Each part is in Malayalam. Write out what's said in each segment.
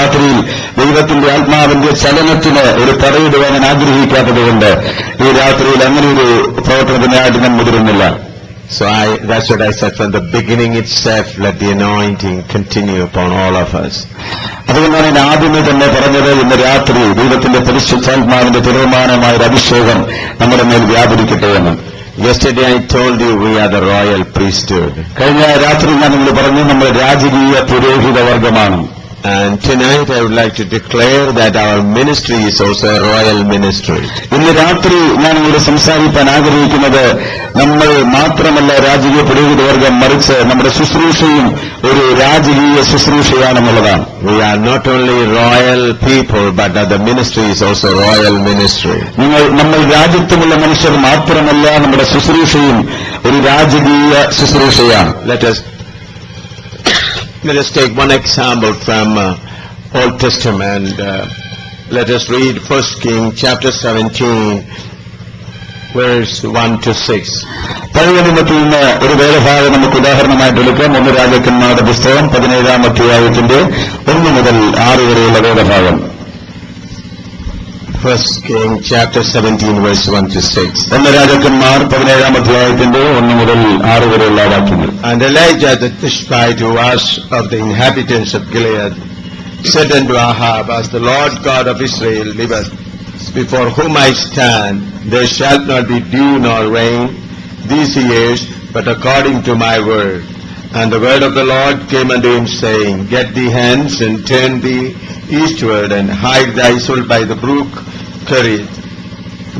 രാത്രിയിൽ ദൈവത്തിന്റെ ആത്മാവിന്റെ ചലനത്തിന് ഒരു തടയിടുവാൻ ഞാൻ ആഗ്രഹിക്കാത്തതുകൊണ്ട് ഈ രാത്രിയിൽ അങ്ങനെ ഒരു പ്രവർത്തനത്തിനായിട്ട് ഞാൻ മുതിരുന്നില്ല. So that's what I said from the beginning itself, let the anointing continue upon all of us. അതുകൊണ്ടാണ് ഞാൻ ആദ്യമേ തന്നെ പറഞ്ഞത്, ഇന്ന് രാത്രി ദൈവത്തിന്റെ പരിശുദ്ധാത്മാവിന്റെ തുടർമാനമായ ഒരു അഭിഷേകം നമ്മുടെ മേൽ വ്യാപരിക്കട്ടെ എന്ന്. Yesterday I told you we are the royal priesthood. കഴിഞ്ഞ രാത്രി ഞാൻ നിങ്ങൾ പറഞ്ഞു നമ്മൾ രാജകീയ പുരോഹിത വർഗമാണ്. And tonight I would like to declare that our ministry is also a royal ministry. ഇന്ന് രാത്രി ഞാൻ ഇവിടെ സംസാരിക്കാൻ ആഗ്രഹിക്കുന്നത് നമ്മൾ മാത്രമല്ല രാജകീയ പുരോഹിതവർഗം, മറിച്ച് നമ്മുടെ ശുശ്രൂഷയും ഒരു രാജകീയ ശുശ്രൂഷയാണെന്നുള്ളതാണ്. We are not only royal people, but the ministry is also royal ministry. നമ്മൾ രാജ്യത്തുമുള്ള മനുഷ്യർ മാത്രമല്ല, നമ്മുടെ ശുശ്രൂഷയും ഒരു രാജകീയ ശുശ്രൂഷയാണ്. Let us take one example from Old Testament. Let us read 1 Kings chapter 17, verse 1 to 6. പഴയ നിയമത്തിൽ നിന്ന് ഒരു വേദഭാഗം നമുക്ക് ഉദാഹരണമായിട്ട് എടുക്കാം. 1 രാജാക്കന്മാരുടെ പുസ്തകം 17-ാം അധ്യായത്തിന്റെ 1 മുതൽ 6 വരെയുള്ള വേദഭാഗം. 1 Kings chapter 17, verse 1 to 6. 1 രാജാക്കന്മാർ 17-ാം അധ്യായത്തിന്റെ 1 മുതൽ 6 വരെയുള്ള വാക്യങ്ങൾ. And Elijah the Tishbite, who was of the inhabitants of Gilead, said unto Ahab, As the Lord God of Israel liveth, before whom I stand, there shall not be dew nor rain these years, but according to my word. And the word of the Lord came unto him, saying, Get thee hence, and turn thee eastward, and hide thyself by the brook Cherith,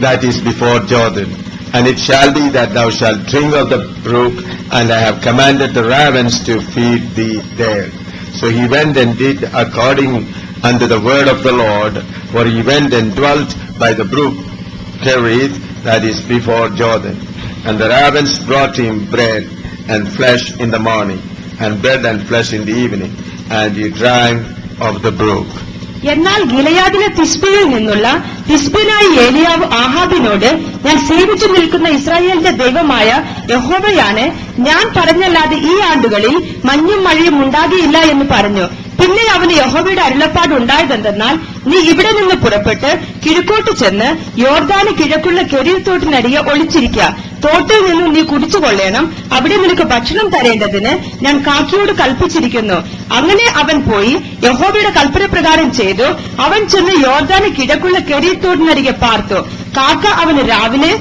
that is before Jordan. And it shall be that thou shalt drink of the brook, and I have commanded the ravens to feed thee there. So he went and did according unto the word of the Lord, for he went and dwelt by the brook Cherith, that is before Jordan. And the ravens brought him bread and flesh in the morning, and bread and flesh in the evening, and he drank of the brook. എന്നാൽ ഗിലെയാദിലെ തിസ്ബയിൽ നിന്നുള്ള തിസ്ബിനായ ഏലിയാവ് ആഹാബിനോട്, ഞാൻ സേവിച്ചു നിൽക്കുന്ന ഇസ്രായേലിന്റെ ദൈവമായ യഹോവയാണ്, ഞാൻ പറഞ്ഞല്ലാതെ ഈ ആണ്ടുകളിൽ മഞ്ഞും മഴയും ഉണ്ടാകിയില്ല എന്ന് പറഞ്ഞു. പിന്നെ അവന് യഹോവയുടെ അരുളപ്പാട് ഉണ്ടായതെന്തെന്നാൽ, നീ ഇവിടെ നിന്ന് പുറപ്പെട്ട് കിഴക്കോട്ട് ചെന്ന് യോർദാന് കിഴക്കുള്ള കെരീത്ത് തോട്ടിനരികെ ഒളിച്ചിരിക്കുക. തോട്ടിൽ നിന്നും നീ കുടിച്ചുകൊള്ളേണം. അവിടെ നിനക്ക് ഭക്ഷണം തരേണ്ടതിന് ഞാൻ കാക്കിയോട് കൽപ്പിച്ചിരിക്കുന്നു. അങ്ങനെ അവൻ പോയി യഹോവയുടെ കൽപ്പന പ്രകാരം ചെയ്തു. അവൻ ചെന്ന് യോർദാന് കിഴക്കുള്ള കെരീത്ത് തോട്ടിനരികെ പാർത്തു. കാക്ക അവന് രാവിലെ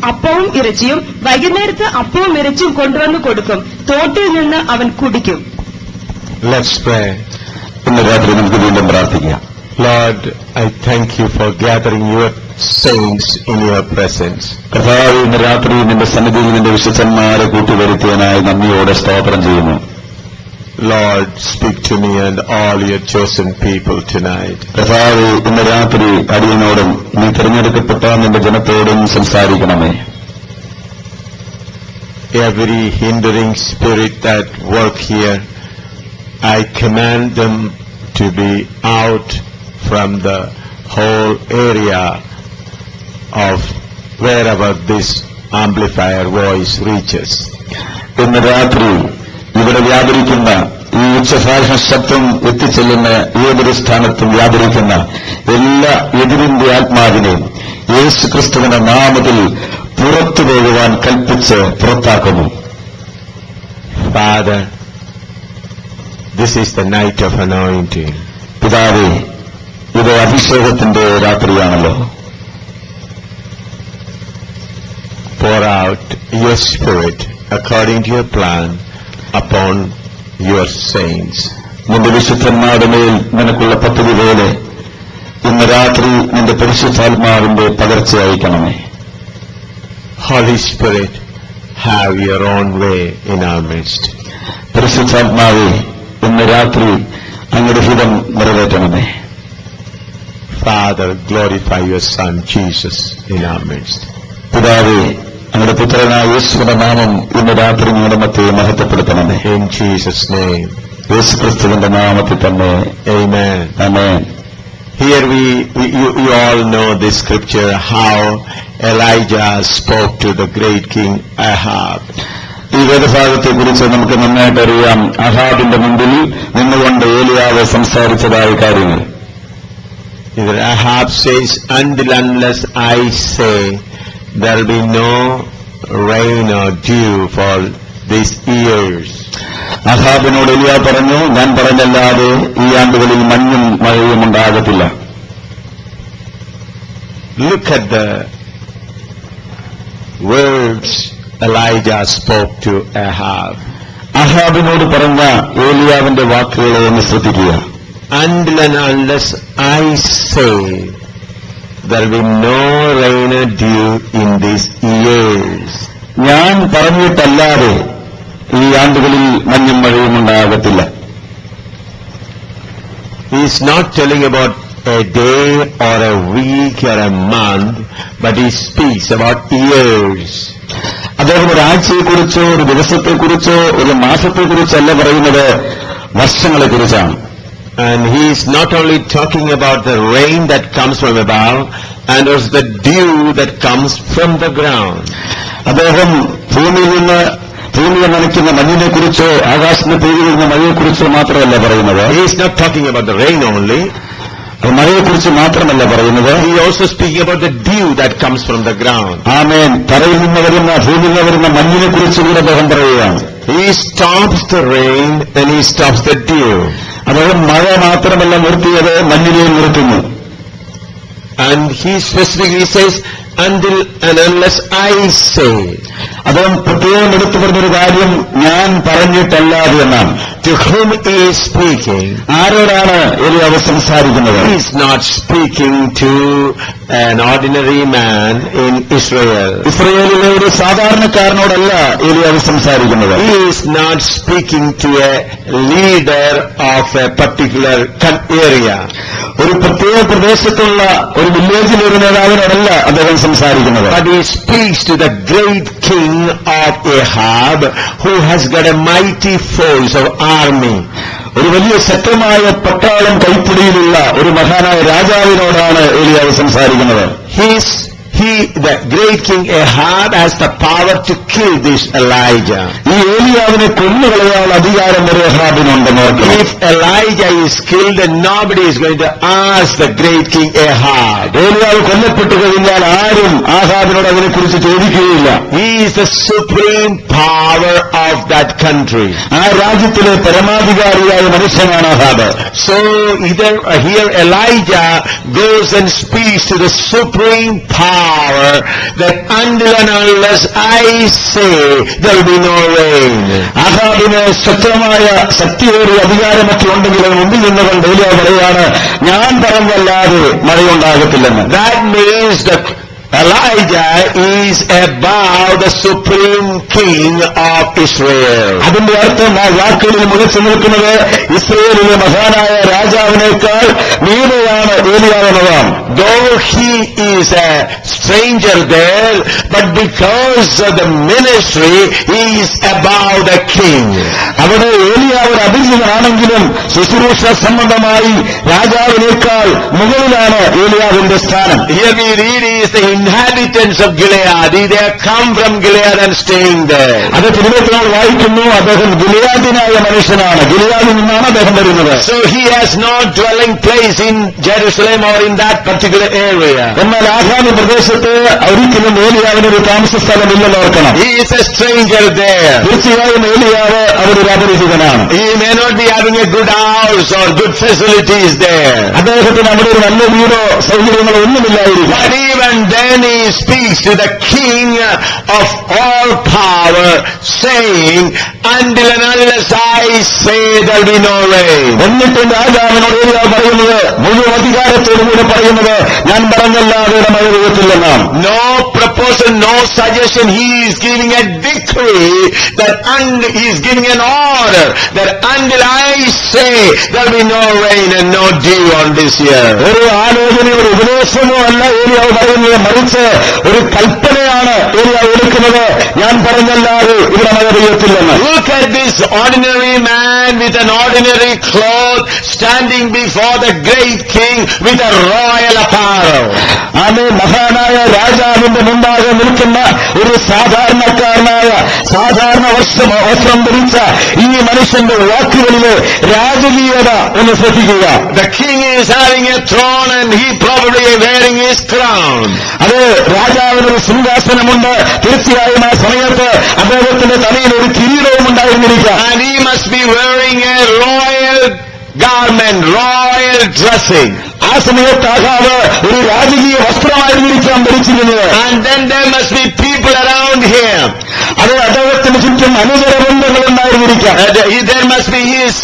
അപ്പവും ഇറച്ചിയും വൈകുന്നേരത്ത് അപ്പവും ഇറച്ചിയും കൊണ്ടുവന്ന് കൊടുക്കും. തോട്ടിൽ നിന്ന് അവൻ കുടിക്കും. Let's pray. ഇന്ന് രാത്രി നമുക്ക് വീണ്ടും പ്രാർത്ഥിക്കാം. Lord, I thank you for gathering your saints in your presence. കർത്താവേ, ഇന്ന് രാത്രി നിന്റെ സന്നിധിയിൽ നിന്റെ വിശുദ്ധന്മാരെ കൂട്ടിവരുത്തിയതിനായി നന്ദിയോടെ സ്തോത്രം ചെയ്യുന്നു. Lord, speak to me and all your chosen people tonight. കർത്താവേ, ഇന്ന് രാത്രി അടിയനോടും നീ തിരഞ്ഞെടുക്കപ്പെട്ട നിന്റെ ജനത്തോടും സംസാരിക്കണമേ. Every hindering spirit that work here, I command them to be out from the whole area of wherever this amplifier voice reaches. ഇന്ന് രാത്രി ഇവിടെ വ്യാപരിക്കുന്ന ഈ ഉച്ചഭാഷ ശബ്ദം എത്തിച്ചെല്ലുന്ന ഏതൊരു സ്ഥാനത്തും വ്യാപരിക്കുന്ന എല്ലാ എതിരിന്റെ ആത്മാവിനെയും യേശുക്രിസ്തുവിന്റെ നാമത്തിൽ പുറത്തു പോകുവാൻ കൽപ്പിച്ച് പുറത്താക്കുന്നു. Father, this is the night of anointing. പിതാവേ, ഇത് അഭിഷേകത്തിന്റെ രാത്രിയാണല്ലോ. Pour out your spirit according to your plan upon your saints. നിന്റെ വിശുദ്ധന്മാരുടെ മേൽ നിനക്കുള്ള പദ്ധതി പോലെ ഇന്ന് രാത്രി നിന്റെ പരിശുദ്ധാത്മാവിന്റെ പകർച്ച അയക്കണമേ. Holy Spirit, have your own way in our midst. പരിശുദ്ധാത്മാവേ, ഇന്ന് രാത്രി അങ്ങയുടെ ഹിതം നിറവേറ്റണമേ. Father, glorify your Son Jesus in our midst. പിതാവേ, അങ്ങയുടെ പുത്രനായ യേശുവിന്റെ നാമം ഇന്ന് രാത്രി ഞങ്ങളുടെ മധ്യേ മഹത്വപ്പെടുത്തണമേ. In Jesus' name. യേശുക്രിസ്തുവിന്റെ നാമത്തിൽ തന്നെ. Amen. Amen. Here you all know this scripture, how Elijah spoke to the great king Ahab. ഈ വേദഭാഗത്തെക്കുറിച്ച് നമുക്ക് നന്നായിട്ട് അറിയാം. അഹാബിന്റെ മുമ്പിൽ നിന്നുകൊണ്ട് ഏലിയാവ് സംസാരിച്ചതായ കാര്യങ്ങൾ. Ahab says, unless I say, there will be no rain or dew for these years. അഹാബിനോട് ഏലിയാ പറഞ്ഞു, ഞാൻ പറഞ്ഞല്ലാതെ ഈ ആണ്ടുകളിൽ മഞ്ഞും മഴയും ഉണ്ടാകത്തില്ല. Look at the words Elijah spoke to Ahab. അഹാബിനോട് പറഞ്ഞ ഏലിയാവിന്റെ വാക്കുകളെ ഒന്ന് ശ്രദ്ധിക്കുക. Unless I say, there will be no rain or dew in these years. ഞാൻ പറഞ്ഞിട്ടല്ലാതെ ഈ ആണ്ടുകളിൽ മഞ്ഞും മഴയും ഉണ്ടാകത്തില്ല. He is not telling about a day or a week or a month, but he speaks about years. അദ്ദേഹം ഒരാഴ്ചയെക്കുറിച്ചോ ഒരു ദിവസത്തെക്കുറിച്ചോ ഒരു മാസത്തെക്കുറിച്ചല്ല പറയുന്നത്, വർഷങ്ങളെക്കുറിച്ചാണ്. And he is not only talking about the rain that comes from above, and also the dew that comes from the ground. അദ്ദേഹം ഭൂമിയെ നനയ്ക്കുന്ന മഞ്ഞിനെക്കുറിച്ചോ ആകാശത്തിന് പെയ്യുന്ന മഴയെക്കുറിച്ചോ മാത്രമല്ല പറയുന്നത്. He is not talking about the rain only. മഴയെക്കുറിച്ച് മാത്രമല്ല പറയുന്നത്. He also speaking about the dew that comes from the ground. ആമേൻ. തറയിൽ നിന്ന് വരുന്ന ഭൂമിയിൽ നിന്ന് വരുന്ന മഞ്ഞിനെക്കുറിച്ച് കൂടെ അദ്ദേഹം പറയുകയാണ്. He stops the rain and he stops the dew. അദ്ദേഹം മഴ മാത്രമല്ല നിർത്തിയത്, മഞ്ഞിനെയും നിർത്തുന്നു. And he specifically says, unless I say. അദ്ദേഹം പ്രത്യേകം എടുത്തു പറഞ്ഞൊരു കാര്യം, ഞാൻ പറഞ്ഞിട്ടല്ലാതെ എന്നാണ്. To whom he is speaking? ആരോടാണ് ഏലിയാവ് സംസാരിക്കുന്നത്? He is not speaking to an ordinary man in Israel. ഇസ്രായേലിലെ ഒരു സാധാരണക്കാരനോടല്ല ഏലിയാവ് സംസാരിക്കുന്നത്. He is not speaking to a leader of a particular area. ഒരു പ്രത്യേക പ്രദേശത്തുള്ള ഒരു വില്ലേജിലെ ഒരു നേതാവിനോടല്ല അദ്ദേഹം സംസാരിക്കുന്നത്. But he speaks to the great king of Ahab, who has got a mighty force of army. ഒരു വലിയ ശക്തമായ പട്ടാളം കൈപ്പിടിയിലുള്ള ഒരു മഹാനായ രാജാവിനോടാണ് ഏലിയാവ് സംസാരിക്കുന്നത്. The great king Ahab has the power to kill this Elijah. ഈ ഏലിയാവിനെ കൊന്നുകളയാൻ അധികാരം ഒരു അഹാബിനുണ്ടെന്ന്. If Elijah is killed, then nobody is going to ask the great king Ahab. ഏലിയാവ് കൊല്ലപ്പെട്ടു കഴിഞ്ഞാൽ ആരും ആഹാബിനോട് അതിനെക്കുറിച്ച് ചോദിക്കുകയില്ല. He is the supreme power of that country. ആ രാജ്യത്തിലെ പരമാധികാരിയായ മനുഷ്യനാണ് Ahab. So here Elijah goes and speaks to the supreme power that unless I say, there will be no rain. ആഹാബിന് ശക്തമായ ശക്തിയേറിയ അധികാരമൊക്കെ ഉണ്ടെങ്കിലും മുമ്പിൽ നിന്നുകൊണ്ട് ഏലിയാവ് പറയാണ്, ഞാൻ പറഞ്ഞല്ലാതെ മഴയുണ്ടാകത്തില്ലെന്ന്. That means that Elijah is above the supreme king of Israel. അതിന്റെ അർത്ഥം ആ വാക്കുകളിൽ മുഴച്ചു നിൽക്കുന്നത് ഇസ്രായേലിലെ മഹാനായ രാജാവിനേക്കാൾ മീതെയാണ് ഏലിയാവ് എന്നതാണ്. Though he is a stranger there, but because of the ministry, he is above the king. അവിടെ ഏലിയാവ് ഒരു അപരിചിതനാണെങ്കിലും ശുശ്രൂഷ സംബന്ധമായി രാജാവിനേക്കാൾ മുകളിലാണ് ഏലിയാവിന്റെ സ്ഥാനം. Here we read he is the inhabitants of Gilead. They have come from Gilead and staying there. അത് തിരുവചനത്തിൽ വായിക്കുന്നു, അദ്ദേഹം ഗിലെയാദിനായ മനുഷ്യനാണ്, ഗിലെയാദിൽ നിന്നാണ് അദ്ദേഹം വരുന്നത്. So he has no dwelling place in Jerusalem or in that particular area. എന്നാൽ ആഹാബ് പ്രദേശത്ത് ഒരിക്കലും ഏലിയാവിന് ഒരു താമസ സ്ഥലമില്ലെന്ന് ഓർക്കണം. He is a stranger there. തീർച്ചയായും ഏലിയാവ് അവരൊരു അപരിചിതനാണ്. He may not be having a good house or good facilities there. അദ്ദേഹത്തിന് അവിടെ ഒരു നല്ല വീടോ സൗകര്യങ്ങളോ ഒന്നുമില്ലായിരിക്കും. But even then he speaks to the king of all power, saying, unless I say, there will be no rain. എന്നിട്ടും രാജാവിനോട് ഏലിയാവ് പറയുന്നത്, മുഴുവൻ അധികാരത്തോടുകൂടെ പറയുന്നത്, ഞാൻ പറഞ്ഞല്ലാതെ മഴ പെയ്യത്തില്ലെന്നാണ്. No proposal, no suggestion. He is giving a decree that he is giving an order that until I say, there will be no rain and no dew on this year. ഒരു ആലോചനയോ ഒരു ഉപദേശമോ അല്ല ഏലിയാവ് പറയുന്നത്, മറിച്ച് ഒരു കൽപ്പനയാണ് ഏലിയാവ് നിൽക്കുന്നത് ഞാൻ പറഞ്ഞല്ലാതെ ഇവിടെ മഴ പെയ്യത്തില്ലെന്ന്. Look at this ordinary man with an ordinary cloth standing before the great king with a royal apparel. ആമേ, മഹാനായ രാജാവിന്റെ മുമ്പാകെ നിൽക്കുന്ന ഒരു സാധാരണക്കാരനായ സാധാരണ വസ്ത്രം ധരിച്ച ഈ മനുഷ്യന്റെ വാക്കുകളിലെ രാജകീയത ഒന്ന് ശ്രദ്ധിക്കുക. The king is having a throne and he probably wearing his crown. അത് രാജാവിനൊരു സിംഹാസനമുണ്ട്. തീർച്ചയായും ആ സമയത്ത് അദ്ദേഹത്തിന്റെ തലയിൽ ഒരു കിരീടവും ഉണ്ടായിരുന്നിരിക്കാം. And he must be wearing a royal garment, royal dressing. ആ സമയത്ത് ആകാവ് ഒരു രാജകീയ വസ്ത്രമായിരുന്നിരിക്കാം ധരിച്ചിരുന്നത്. And then there must be people around him. അത് അദ്ദേഹത്തിന് ചുറ്റും അനുചരബന്ധങ്ങൾ ഉണ്ടായിരുന്നിരിക്കാം. There must be his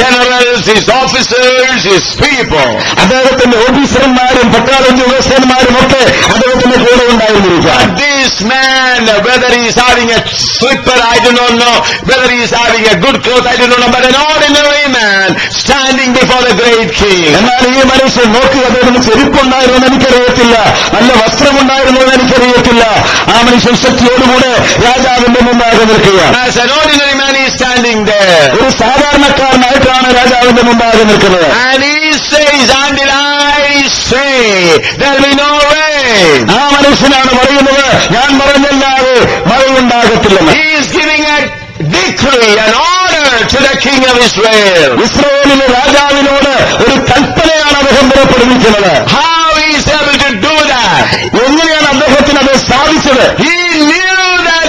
generals, his officers, his people. അദ്ദേഹത്തിന്റെ ഓഫീസർമാരും പട്ടാള ഉദ്യോഗസ്ഥന്മാരും ഒക്കെ അദ്ദേഹത്തിന്റെ കൂടെ ഉണ്ടായിരുന്നിരിക്കാം. But this man, whether he is having a slipper, I do not know, whether he is having a good cloth, I do not know, but an ordinary man standing before the great king. എന്നാൽ ഈ മനുഷ്യൻ നോക്കി, അദ്ദേഹത്തിന് ചെരുപ്പുണ്ടായിരുന്നെന്ന് എനിക്കറിയത്തില്ല, നല്ല വസ്ത്രമുണ്ടായിരുന്നെന്ന് എനിക്കറിയത്തില്ല. ആ മനുഷ്യൻ ശക്തിയോടുകൂടെ രാജാവിന്റെ മുമ്പാകെ നിൽക്കുകയാണ്. As an ordinary man he is standing there. ഒരു സാധാരണക്കാരനായിട്ടാണ് രാജാവിന്റെ മുമ്പാകെ നിൽക്കുന്നത്. And he says, until I say there will be no rain. ആ മനുഷ്യനാണ് പറയുന്നത്, ഞാൻ പറഞ്ഞല്ലാതെ മഴയുണ്ടാകത്തില്ലെന്ന്. He is giving a decree, an order to the king of Israel. ഇസ്രായേലിലെ രാജാവിനോട് ഒരു കൽപ്പനയാണ് അദ്ദേഹം പുറപ്പെടുവിക്കുന്നത്. How he is able to do that? എങ്ങനെയാണ് അദ്ദേഹത്തിന് അത് സാധിച്ചത്? He knew that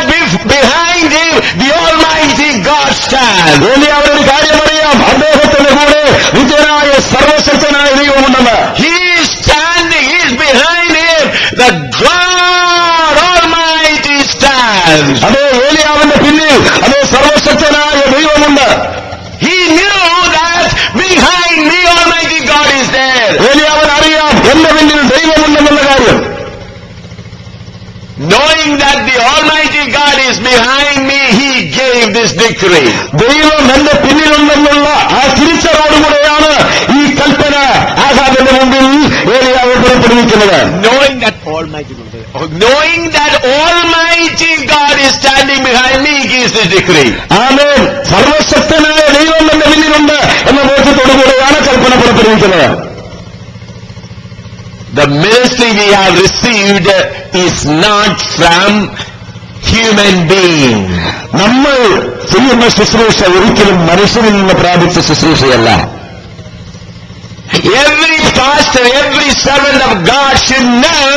behind him the Almighty God stands. അവരൊരു കാര്യമറിയാം, അദ്ദേഹത്തിന്റെ കൂടെ വിജയനായ സർവശക്തനായ ദൈവമുണ്ടെന്ന്. He is standing, he is behind him, the God Almighty stands. അതേ ഏലിയാവിന്റെ പിന്നിൽ അതേ സർവശക്തനായ ദൈവമുണ്ട്. He knew that behind me Almighty God is there. ഏലിയാവൻ അറിയാം എന്റെ പിന്നിൽ ദൈവമുണ്ടെന്നുള്ള കാര്യം. Knowing that the Almighty God is behind me, he gave this decree. ദൈവം എന്റെ പിന്നിലുണ്ടെന്നുള്ള ആ തിരിച്ചറിവോടുകൂടെയാണ് ഈ കൽപ്പന ആഹാബിന്റെ മുമ്പിൽ ഏലിയാവ് പുറപ്പെടുവിക്കുന്നത്. Knowing that Almighty God is standing behind me, he gives this decree. ആമേൻ. സർവശക്തനായ ദൈവം എന്റെ പിന്നിലുണ്ട് എന്ന ബോധ്യത്തോടുകൂടെയാണ് കൽപ്പന പുറപ്പെടുവിക്കുന്നത്. The ministry we have received is not from human being. നമ്മൾ ചെയ്യുന്ന ശുശ്രൂഷ ഒരിക്കലും മനുഷ്യനിൽ നിന്ന് പ്രാപിച്ച ശുശ്രൂഷയല്ല. Every pastor, every servant of God should know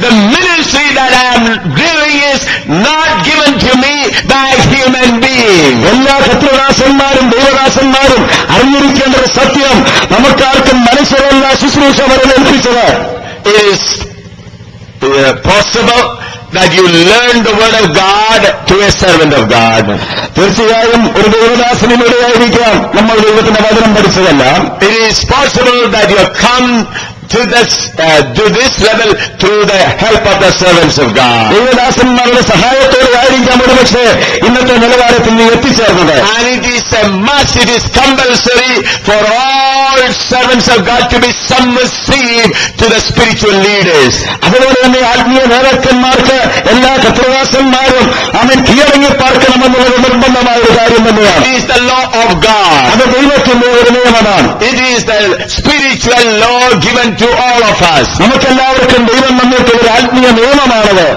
the ministry that I am doing is not given to me by human beings. എല്ലാ കർത്തൃദാസന്മാരും ദൈവദാസന്മാരും അറിഞ്ഞിരിക്കേണ്ട ഒരു സത്യം, നമുക്കാർക്കും മനുഷ്യരല്ല ശുശ്രൂഷ വരവേൽപ്പിച്ചത്. It is possible that you learn the word of God to a servant of God. തീർച്ചയായും ഒരു ദൈവദാസനിലൂടെയായിരിക്കാം നമ്മൾ ദൈവത്തിന്റെ വചനം പഠിച്ചതല്ല. It is possible that you come to this level through the help of the servants of God. ദൈവദാസന്മാരുടെ സഹായത്തോടെയായിരിക്കാം ഒരുപക്ഷെ ഇന്നത്തെ നിലവാരത്തിൽ നീ എത്തിച്ചേർന്നത്. And it is a must, it is compulsory for all servants of God to be submissive to the spiritual leaders. അതുപോലെ തന്നെ ആത്മീയ നേതാക്കന്മാർക്ക് എല്ലാ കർത്തൃദാസന്മാരും അവൻ കീഴടങ്ങി പാർക്കണമെന്നുള്ളത് നിർബന്ധമായ ഒരു കാര്യം തന്നെയാണ്. It is the law of God. അത് ദൈവത്തിന്റെ ഒരു നിയമമാണ്. It is the spiritual law given to all of us. നമുക്കെല്ലാവർക്കും ദൈവം നമുക്ക് ഒരു ആത്മീയ നിയമമാണത്.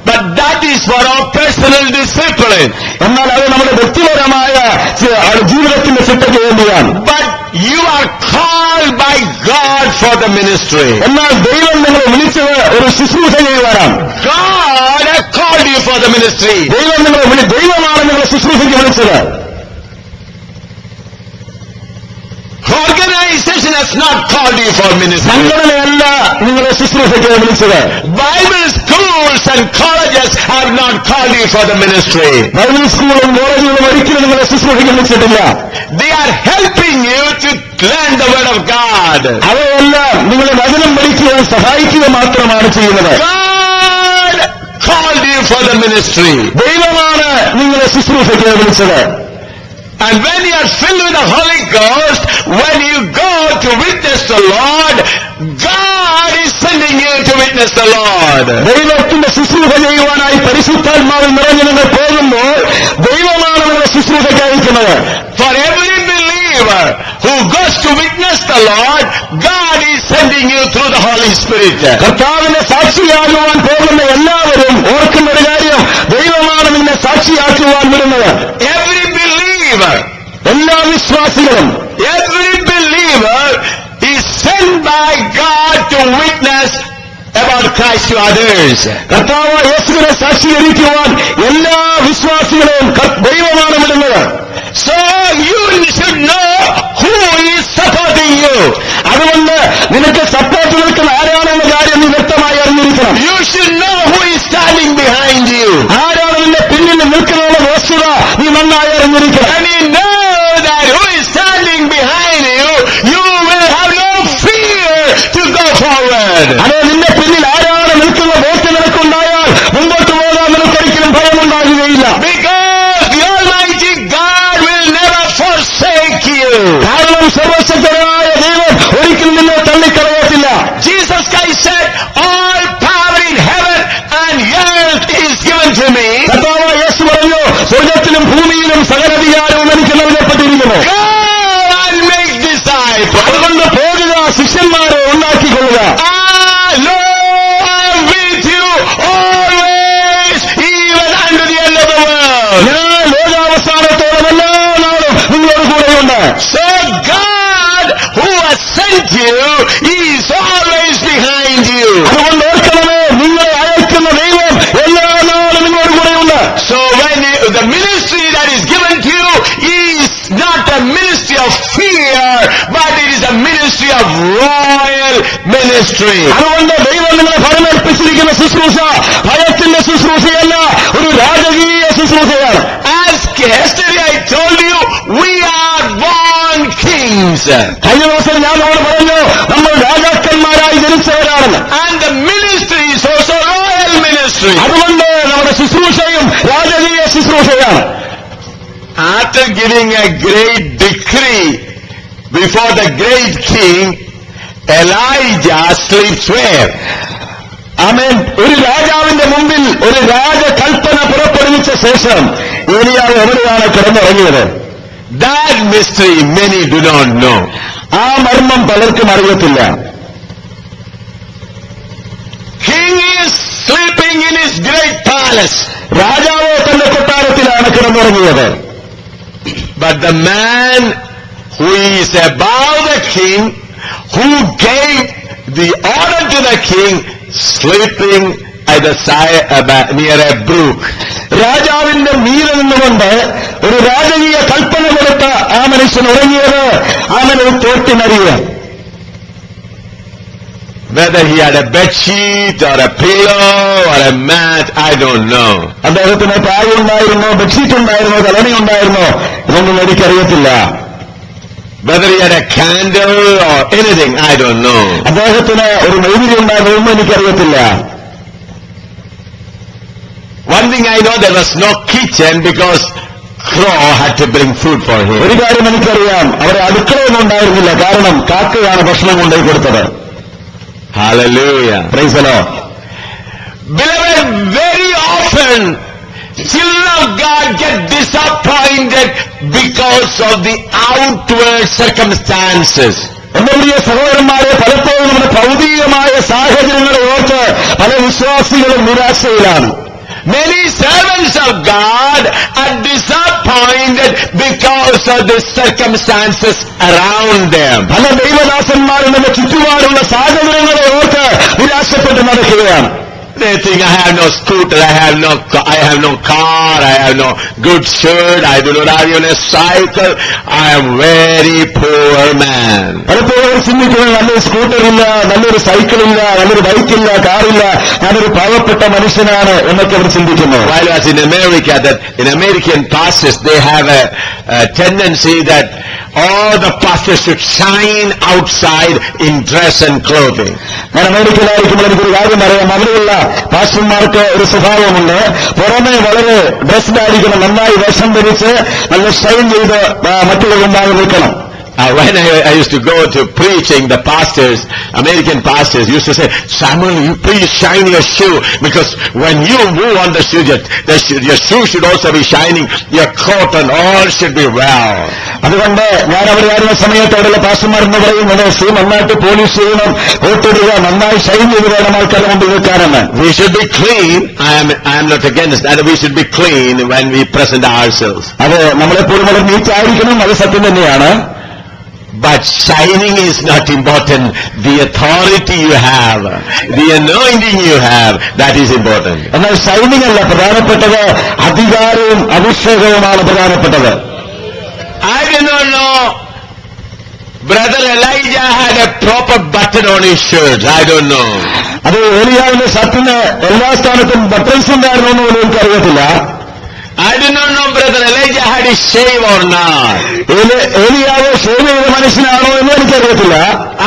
But that is for our personal discipline. എന്നാൽ അത് നമ്മുടെ വ്യക്തിപരമായ ജീവിതത്തിന്റെ ചിട്ടയ്ക്ക് വേണ്ടിയാണ്. But you are called by God for the ministry. എന്നാൽ ദൈവം നിങ്ങളെ വിളിച്ചത് ഒരു ശുശ്രൂഷ ചെയ്യുവാനാണ്. God has called you for the ministry. ദൈവമാണ് നിങ്ങളെ ശുശ്രൂഷയ്ക്ക് വിളിച്ചത്. Organization has not called you for ministry. സംഘടനയല്ല നിങ്ങളെ ശുശ്രൂഷയ്ക്ക് വിളിച്ചത്. Bible schools and colleges have not called you for the ministry. Bible സ്കൂളും കോളേജുകളും ഒരിക്കലും നിങ്ങളെ ശുശ്രൂഷയ്ക്ക് വിളിച്ചിട്ടില്ല. They are helping you to learn the word of God. അവയെല്ലാം നിങ്ങളെ വചനം പഠിക്കുവാൻ സഹായിക്കുക മാത്രമാണ് ചെയ്യുന്നത്. God called you for the ministry. ദൈവമാണ് നിങ്ങളെ ശുശ്രൂഷയ്ക്ക് വിളിച്ചത്. And when you are filled with the Holy Ghost, when you go to witness the Lord, God is sending you to witness the Lord. ദൈവത്തിന്റെ ശുശ്രൂഷ ചെയ്യുവാനായി പരിശുദ്ധാത്മാവിൽ നിറഞ്ഞു നിങ്ങൾ പോകുമ്പോൾ ദൈവമാണ് നിങ്ങളുടെ ശുശ്രൂഷയ്ക്ക് അയക്കുന്നത്. For every believer who goes to witness the Lord, God is sending you through the Holy Spirit. കർത്താവിനെ സാക്ഷിയാകുവാൻ പോകുന്ന എല്ലാവരും ഓർക്കുന്ന ഒരു കാര്യം, ദൈവമാണ് നിന്നെ സാക്ഷിയാക്കുവാൻ വിടുന്നത്. Every believer, എല്ലാ വിശ്വാസികളും, every believer is sent by God to witness about Christ to others. കർത്താവ് യേശുവിനെ സാക്ഷീകരിക്കുവാൻ എല്ലാ വിശ്വാസികളെയും ദൈവമാണ് വിടുന്നത്. So you should know who is supporting you. അതുകൊണ്ട് നിനക്ക് സപ്പോർട്ട് നിൽക്കുന്ന ആരാണെന്ന കാര്യം നീ വ്യക്തമായി അറിഞ്ഞിരിക്കണം. You should know who is standing behind you. ആരാണ് നിന്റെ പിന്നിൽ നിൽക്കുന്ന വസ്തുത നീ നന്നായി അറിഞ്ഞിരിക്കണം. And you know that who is standing behind you, you will have no fear to go forward. അതേ, നിന്റെ പിന്നിൽ ആരാണ് നിൽക്കുന്ന ബോധ്യം നിനക്കുണ്ടായാൽ മുമ്പോട്ട് പോകാൻ നിനക്കൊരിക്കലും ഭയമുണ്ടാകുകയില്ല. Because the Almighty God will never forsake you. കാരണം സർവശക്തനായ ദൈവം ഒരിക്കലും നിന്നെ തള്ളിക്കളയത്തില്ല. Jesus Christ said, all power in heaven and earth is given to me. കർത്താവ് യേശു പറഞ്ഞു, സ്വർഗത്തിലും ഭൂമിയിലും സകലധികാരവും എനിക്ക് നൽകപ്പെട്ടിരിക്കുന്നു. Go and make disciples. അതുകൊണ്ട് പോകുക, ശിഷ്യന്മാരെ ഉണ്ടാക്കിക്കൊള്ളുക. Lo, I am with you always, even unto the end of the world. ഞാൻ ലോകാവസാനത്തോളം എല്ലാ നാളും നിങ്ങളോട് കൂടെയുണ്ട്. So God, who has sent you, is always behind you. അതുകൊണ്ട് ഓർക്കണമേ, നിങ്ങളെ അയക്കുന്ന ദൈവം എല്ലാ നാളും നിങ്ങളോട് കൂടെയുണ്ട്. So when the ministry that is given to you is not a ministry of fear, but it is a ministry of royal ministry. അതുകൊണ്ട് ദൈവം നിങ്ങളെ ഫലമേൽപ്പിച്ചിരിക്കുന്ന ശുശ്രൂഷ ഭയത്തിന്റെ ശുശ്രൂഷയല്ല, ഒരു രാജകീയ ശുശ്രൂഷയാണ്. As yesterday I told you, we are born kings. കഴിഞ്ഞ ദിവസം ഞാൻ അവിടെ പറഞ്ഞു, നമ്മൾ രാജാക്കന്മാരായി ജനിച്ചവരാണെന്ന്. And the ministry is also royal ministry. അതുകൊണ്ട് നമ്മുടെ ശുശ്രൂഷയും രാജകീയ ശുശ്രൂഷയാണ്. After giving a great decree before the great king, Elijah sleeps where? ആമേൻ. ഒരു രാജാവിന്റെ മുമ്പിൽ ഒരു രാജകൽപ്പന പുറപ്പെടുവിച്ച ശേഷം ഏലിയാവ് എവിടെയാണ് കിടന്നുറങ്ങിയത്? That mystery many do not know. ആ മർമ്മം പലർക്കും അറിയത്തില്ല. King is sleeping in his great palace. രാജാവ് തന്റെ കൊട്ടാരത്തിലാണ് കിടന്നുറങ്ങിയത്. But the man who is above the king, who gave the order to the king, sleeping at the side near a brook. രാജാവിന്റെ മീതെ നിന്നുകൊണ്ട് ഒരു രാജകീയ കൽപ്പന കൊടുത്ത ആ മനുഷ്യൻ ഉറങ്ങിയത് അവനൊരു തോട്ടിനരികെ. Whether he had a bed sheet or a pillow or a mat, I don't know. അദ്ദേഹത്തിന് പായുണ്ടായിരുന്നോ, ബെഡ്ഷീറ്റ് ഉണ്ടായിരുന്നോ, തലണി ഉണ്ടായിരുന്നോ, ഇതൊന്നും എനിക്കറിയത്തില്ല. Whether he had a candle or anything, I don't know. അദ്ദേഹത്തിന് ഒരു മെഴുകുതിരി ഉണ്ടായിരുന്നൊന്നും എനിക്കറിയത്തില്ല. One thing I know, there was no kitchen because crow had to bring food for him. ഒരു കാര്യം എനിക്കറിയാം, അവരെ അടുക്കളയൊന്നും ഉണ്ടായിരുന്നില്ല, കാരണം കാക്കയാണ് ഭക്ഷണം കൊണ്ടുപോയി കൊടുത്തത്. Hallelujah. Praise the Lord. Beloved, very often children of God get disappointed because of the outward circumstances. എന്റെ പ്രിയ സഹോദരന്മാരെ, പലപ്പോഴും നമ്മുടെ ഭൗതികമായ സാഹചര്യങ്ങളെ ഓർത്ത് പല വിശ്വാസികളും നിരാശയിലാണ്. Many servants of God are disappointed because of the circumstances around them. പല ദൈവദാസന്മാരും നമ്മുടെ ചുറ്റുപാടുള്ള സാഹചര്യങ്ങളെ ഓർത്ത് നിരാശപ്പെട്ട് നടക്കുകയാണ്. They think, I have no scooter, I have no car, I have no good shirt, I do not have even a cycle, I am very poor man. പലപ്പോഴും ചിന്തിക്കുന്നത്, നല്ലൊരു സ്കൂട്ടറില്ല, നല്ലൊരു സൈക്കിളില്ല, നല്ലൊരു ബൈക്കില്ല, കാറില്ല, ഞാനൊരു പാവപ്പെട്ട മനുഷ്യനാണ് എന്നൊക്കെ അവർ ചിന്തിക്കുന്നു. While I was in America, that in American pastors they have a tendency that all the pastors should shine outside in dress and clothing. ഞാൻ അമേരിക്കയിലായിരിക്കുമ്പോൾ എനിക്കൊരു കാര്യം അറിയാം. അവിടെയുള്ള പാസ്റ്റർമാർക്ക് ഒരു സ്വഭാവമുണ്ട്. പുറമെ വളരെ ഡ്രസ്ഡ് ആയിരിക്കണം, നന്നായി വേഷം ധരിച്ച് നല്ല ഷൈൻ ചെയ്ത് മറ്റുള്ളവർ മുമ്പാകെ നിൽക്കണം. When I used to go to preaching, the pastors, American pastors, used to say, Samuel, you please shine your shoe, because when you move on the shoe, your shoe should also be shining, your coat and all should be well. അതുകൊണ്ട് ഞാൻ അവിടെ ആയിരുന്ന സമയത്ത് അവിടെയുള്ള പാസ്റ്റർമാർ എന്ന് പറയുന്നത് ഷൂ നന്നായിട്ട് പോളിഷ് ചെയ്യണം, കോട്ടിടുക, നന്നായി ഷൈൻ ചെയ്ത് വേണം ആൾക്കാരെ മുമ്പിൽ നിൽക്കാനെന്ന്. We should be clean. I am not against that. We should be clean when we present ourselves. അത് നമ്മളെപ്പോഴും വളരെ നീറ്റായിരിക്കണം, അത് സത്യം തന്നെയാണ്. But shining is not important. The authority you have, the anointing you have, that is important. എന്നാൽ ഷൈനിങ് അല്ല പ്രധാനപ്പെട്ടത്, അധികാരവും അഭിഷേകവുമാണ് പ്രധാനപ്പെട്ടത്. I do not know. Brother Elijah had a proper button on his shirt. I don't know. അത് ഏലിയാവിന്റെ ഷർട്ടിന് എല്ലാ സ്ഥാനത്തും ബട്ടൺസ് ഉണ്ടായിരുന്നു എന്ന് പോലും എനിക്കറിയത്തില്ല. I do not know Brother Elijah had his shave or not. ഏലിയാവ് ഷേവ് ചെയ്ത മനുഷ്യനാണോ എന്ന് എനിക്കറിയത്തില്ല.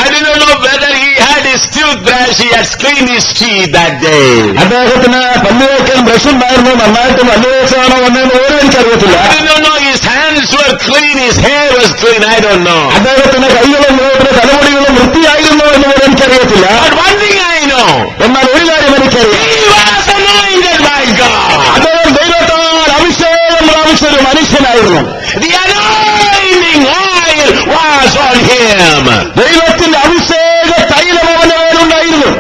I do not know whether he had his toothbrush, he had cleaned his teeth that day. അദ്ദേഹത്തിന് പല്ലുവയ്ക്കാൻ ബ്രഷ് ഉണ്ടായിരുന്നു, നന്നായിട്ട് പല്ലുവെച്ചാണോ വന്നതെന്ന് പോലും എനിക്കറിയത്തില്ല. I do not know his hands were clean, his hair was clean. I don't know. അദ്ദേഹത്തിന്റെ കൈകളും മുഖത്തിന്റെ തലമുടികളും വൃത്തിയായിരുന്നു എന്ന് പോലും എനിക്കറിയത്തില്ല. But one thing I know. എന്നാൽ ഒരു കാര്യം എനിക്കറിയാം, He was anointed by God. അദ്ദേഹം ദൈവത്താൽ അഭിഷേകം പ്രാപിച്ച ഒരു മനുഷ്യനായിരുന്നു. The anointing oil was on him. ദൈവത്തിന്റെ അഭിഷേക തൈലം അവന്റെ മേലുണ്ടായിരുന്നു.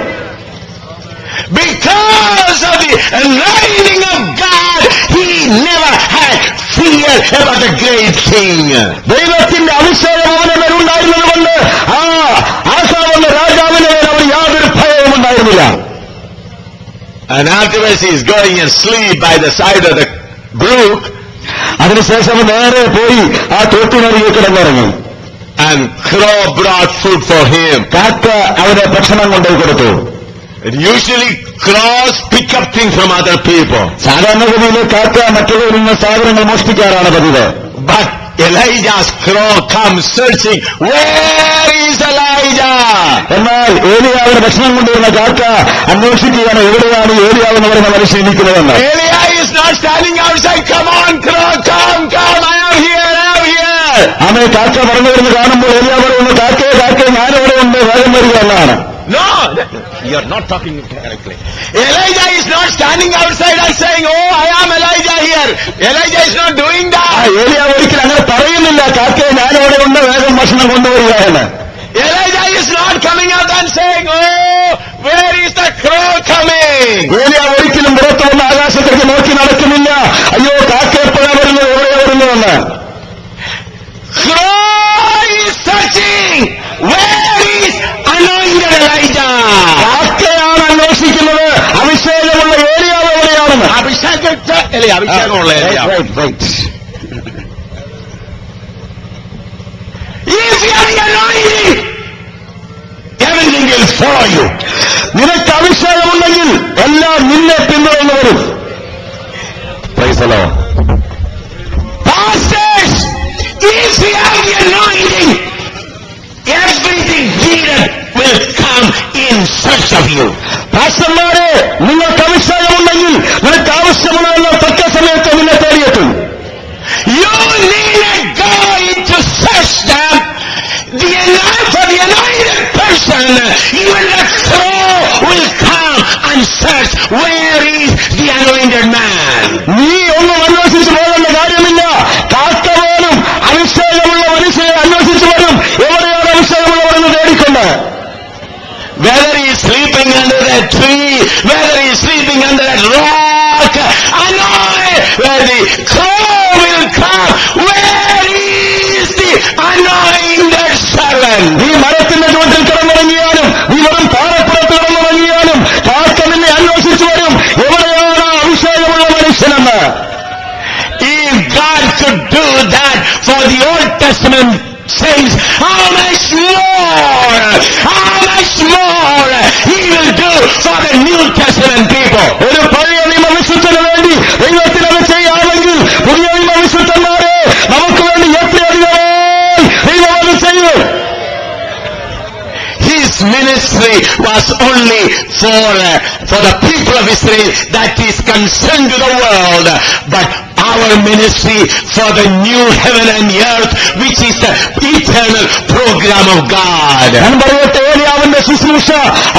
Because of the anointing of God, he never had fear about the great king. ദൈവത്തിന്റെ അഭിഷേകം അവന്റെ മേലുണ്ടായിരുന്നത് കൊണ്ട് ആസാവെന്ന രാജാവിന് മേൽ അവന് യാതൊരു ഭയവും ഉണ്ടായിരുന്നില്ല. And afterwards he is going and sleep by the side of the brook. അതിനുശേഷം നേരെ പോയി ആ തോട്ടിനരികെ കിടന്നിറങ്ങി. And crow brought food for him. കാക്ക അവന് ഭക്ഷണം കൊണ്ടുപോയി കൊടുത്തു. Usually crows pick up things from other people. സാധാരണഗതിയിൽ കാക്ക മറ്റുള്ളവരിൽ നിന്ന് സാധനങ്ങൾ മോഷ്ടിക്കാറാണ് പതിവ്. But Elijah's crow comes searching, where is Elijah? എന്നാൽ ഏലിയാവിന് ഭക്ഷണം കൊണ്ടുവരുന്ന കാക്ക അന്വേഷിക്കുകയാണ്, എവിടെയാണ് ഏലിയാവ് എന്ന് പറയുന്ന മനുഷ്യൻ ഇരിക്കുന്നതെന്ന്. Elijah is not standing outside, come on crow, come, I am here. ആമേ കാക്ക പറഞ്ഞു വരുന്ന കാണുമ്പോൾ ഏലിയാവ് പറയുന്നു, കാക്കേ ഞാനിവിടെ ഉണ്ട്, വേഗം വരിക എന്നാണ്. No, you are not talking correctly. Elijah is not standing outside and saying, oh, I am Elijah here. Elijah is not doing that. ഏലിയാവ് ഒരിക്കലും അങ്ങനെ പറയുന്നില്ല, കാക്കേ ഞാനിവിടെ ഉണ്ട്, വേഗം ഭക്ഷണം കൊണ്ടുവരിക എന്ന്. Elijah is not coming out and saying, oh, where is the crow coming? ഏലിയാവ് ഒരിക്കലും പുറത്തു വന്ന് ആകാശത്തേക്ക് നോക്കി നടക്കുന്നില്ല, അയ്യോ കാക്ക എപ്പോഴാ വരുന്നത്, എവിടെയാ വരുന്നതെന്ന്. Crow is searching, where is anointed Elijah? കാക്കയാണ് അന്വേഷിക്കുന്നത്, അഭിഷേകമുള്ള ഏലിയാവ് എവിടെയാണെന്ന്. അഭിഷേകമുള്ള ഏലിയാവ്. If you have the anointing, everything will follow you. നിനക്ക് അഭിഷേകമുണ്ടെങ്കിൽ എല്ലാം നിന്നെ പിന്തുടർന്നു വരും. Praise the Lord. Pastors, if you have the anointing, everything needed will come in search of you. പാസ്റ്റർമാരെ, നിങ്ങൾക്ക് അഭിഷേകമുണ്ടെങ്കിൽ നിനക്ക് ആവശ്യമുള്ളതെല്ലാം തക്ക സമയത്ത് നിന്നെ തേടിയെത്തും. You need to go into search them. For the anointed person, even the crow will come and search, where is the anointed man? നീ ഒന്നും അന്വേഷിച്ചു പോകേണ്ട കാര്യമില്ല. കാക്ക പോലും അഭിഷേകമുള്ള മനുഷ്യനെ അന്വേഷിച്ചു വരും, എവിടെയാണ് അഭിഷേകമുള്ളവരെന്ന് തേടിക്കൊണ്ട്. Whether he is sleeping under that tree, whether he is sleeping under that rock, I know where the crow will come. Where is the anointed servant? നീ മരത്തിന്റെ ചുവട്ടിൽ കിടന്നിറങ്ങിയാലും, നീ വെറും പാറപ്പുറത്ത് കിടന്നിറങ്ങിയാലും കാക്ക നിന്നെ അന്വേഷിച്ചു വരും, എവിടെയാണ് അഭിഷേകമുള്ള മനുഷ്യനെന്ന്. If God could do that for the Old Testament saints, how much more he will do for the New Testament people. ഒരു പഴയ നിയമ വിശുദ്ധന് വേണ്ടി ദൈവത്തിന് അത് ചെയ്യാമെങ്കിൽ പുതിയ നിയമ വിശുദ്ധന്മാരെ നമുക്ക് വേണ്ടി എത്രയധികമായി ministry was only for the people of Israel, that is concerned to the world, but our ministry for the new heaven and earth, which is the eternal program of God. ഞാൻ പറയട്ടെ, ഏലിയാവിന്റെ ശുശ്രൂഷ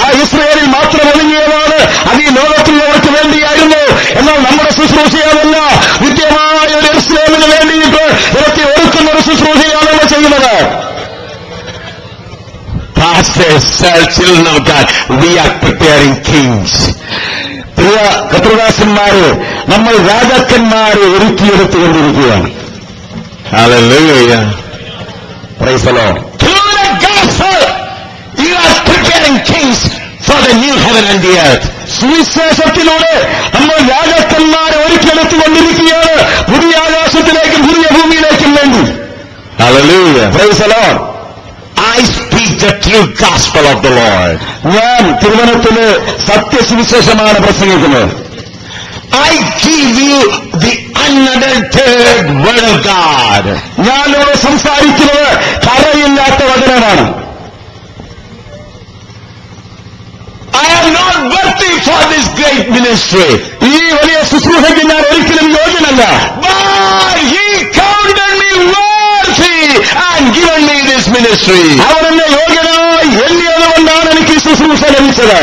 ആ ഇസ്രായേലിൽ മാത്രം ഒതുങ്ങിയതാണ്, അത് ഈ ലോകത്തുള്ളവർക്ക് വേണ്ടിയായിരുന്നു. എന്നാൽ നമ്മുടെ ശുശ്രൂഷയല്ല, നിത്യമായ ഒരു യെരൂശലേമിന് വേണ്ടിയിട്ട് ഇറക്കി ഒരുക്കുന്ന ഒരു ശുശ്രൂഷയാണ് നമ്മൾ ചെയ്യുന്നത്. Pastors, children of God, we are preparing kings. പ്രിയ കർത്തൃദാസന്മാരെ, നമ്മൾ രാജാക്കന്മാരെ ഒരുക്കിയെടുത്തുകൊണ്ടിരിക്കുകയാണ്. Hallelujah. Praise the Lord. Through the gospel, you are preparing kings for the new heaven and the earth. സുവിശേഷത്തിലൂടെ നമ്മൾ രാജാക്കന്മാരെ ഒരുക്കിയെടുത്തുകൊണ്ടിരിക്കുകയാണ്, പുതിയ ആകാശത്തിലേക്കും പുതിയ ഭൂമിയിലേക്കും വേണ്ടി. Hallelujah. Praise the Lord. I speak the true gospel of the Lord. ഞാൻ തിരുവനന്തപുരത്തില് സത്യസുവിശേഷമാണ് പ്രസംഗിക്കുന്നത്. I give you the unadulterated word of God. ഞാൻ ഇവിടെ സംസാരിക്കുന്നത് കറയില്ലാത്ത വചനമാണ്. I am not worthy for this great ministry. ഈ വലിയ ശുശ്രൂഷയ്ക്ക് ഞാൻ ഒരിക്കലും യോഗ്യനല്ല. But He counted me worthy and given me this ministry. അവൻ എന്നെ യോഗ്യനായി എണ്ണിയതുകൊണ്ടാണ് എനിക്ക് ഈ ശുശ്രൂഷ ലഭിച്ചത്.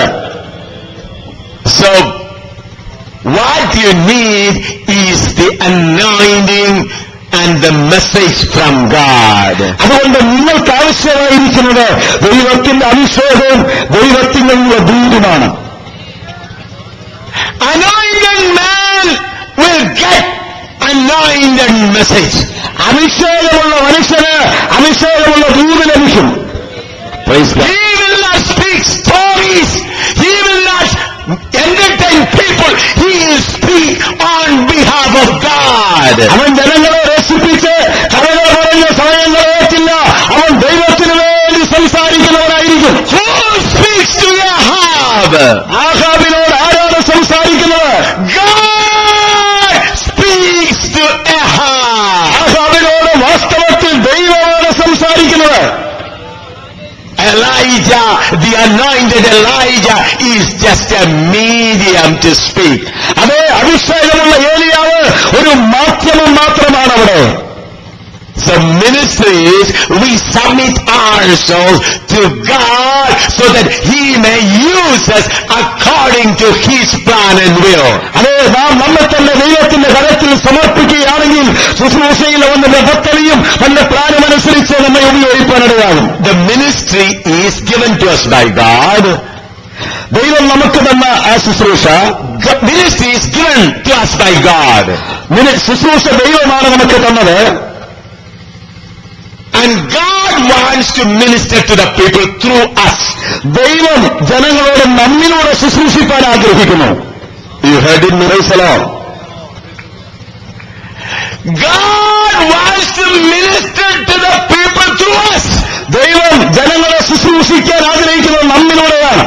So, what you need is the anointing and the message from God. അതുകൊണ്ട് നിങ്ങൾക്ക് ആവശ്യമായിരിക്കുന്നത് ദൈവത്തിന്റെ അഭിഷേകവും ദൈവത്തിന്റെ ദൂതുമാണ്. Anointed man will get anointed message. അഭിഷേകമുള്ള മനുഷ്യന് അഭിഷേകമുള്ള ദൂത് ലഭിക്കും. Praise God. He will not speak stories. He will not entertain people. He will speak on behalf of God. അവൻ ജനങ്ങളെ രസിപ്പിച്ച് കഥകൾ പറഞ്ഞ സമയങ്ങൾ ഏറ്റില്ല. അവൻ ദൈവത്തിന് വേണ്ടി സംസാരിക്കുന്നവനായിരിക്കും. Who speaks to Ahab? ആഹാബിനോട് ആരാണ് സംസാരിക്കുന്നത്? God speaks to Ahab. ആഹാബിനോട് വാസ്തവത്തിൽ ദൈവമാണ് സംസാരിക്കുന്നത്. Elijah, the anointed Elijah, is just a medium to speak. അതേ, അഭിഷേകമുള്ള ഏലിയാവ് ഒരു മാധ്യമം മാത്രമാണ് അവിടെ. So ministries, we submit ourselves to God so that He may use us according to His plan and will. അതേ, നാം നമ്മെ തന്നെ ദൈവത്തിന്റെ കരത്തിൽ സമർപ്പിക്കുകയാണെങ്കിൽ ശുശ്രൂഷയിൽ അവന്റെ പദ്ധതിയും അവന്റെ പ്ലാനുമനുസരിച്ച് നമ്മെ ഉപയോഗിക്കാനിടയാകും. The ministry is given to us by God. ദൈവം നമുക്ക് തന്ന ആ ശുശ്രൂഷ, Ministry is given to us by God. ശുശ്രൂഷ ദൈവമാണ് നമുക്ക് തന്നത്. And God wants to minister to the people through us. ദൈവം ജനങ്ങളോട് നമ്മിലൂടെ ശുശ്രൂഷിക്കാൻ ആഗ്രഹിക്കുന്നു. You heard it, Praise the Lord. God wants to minister to the people through us. ദൈവം ജനങ്ങളെ ശുശ്രൂഷിക്കാൻ ആഗ്രഹിക്കുന്നത് നമ്മിലൂടെയാണ്.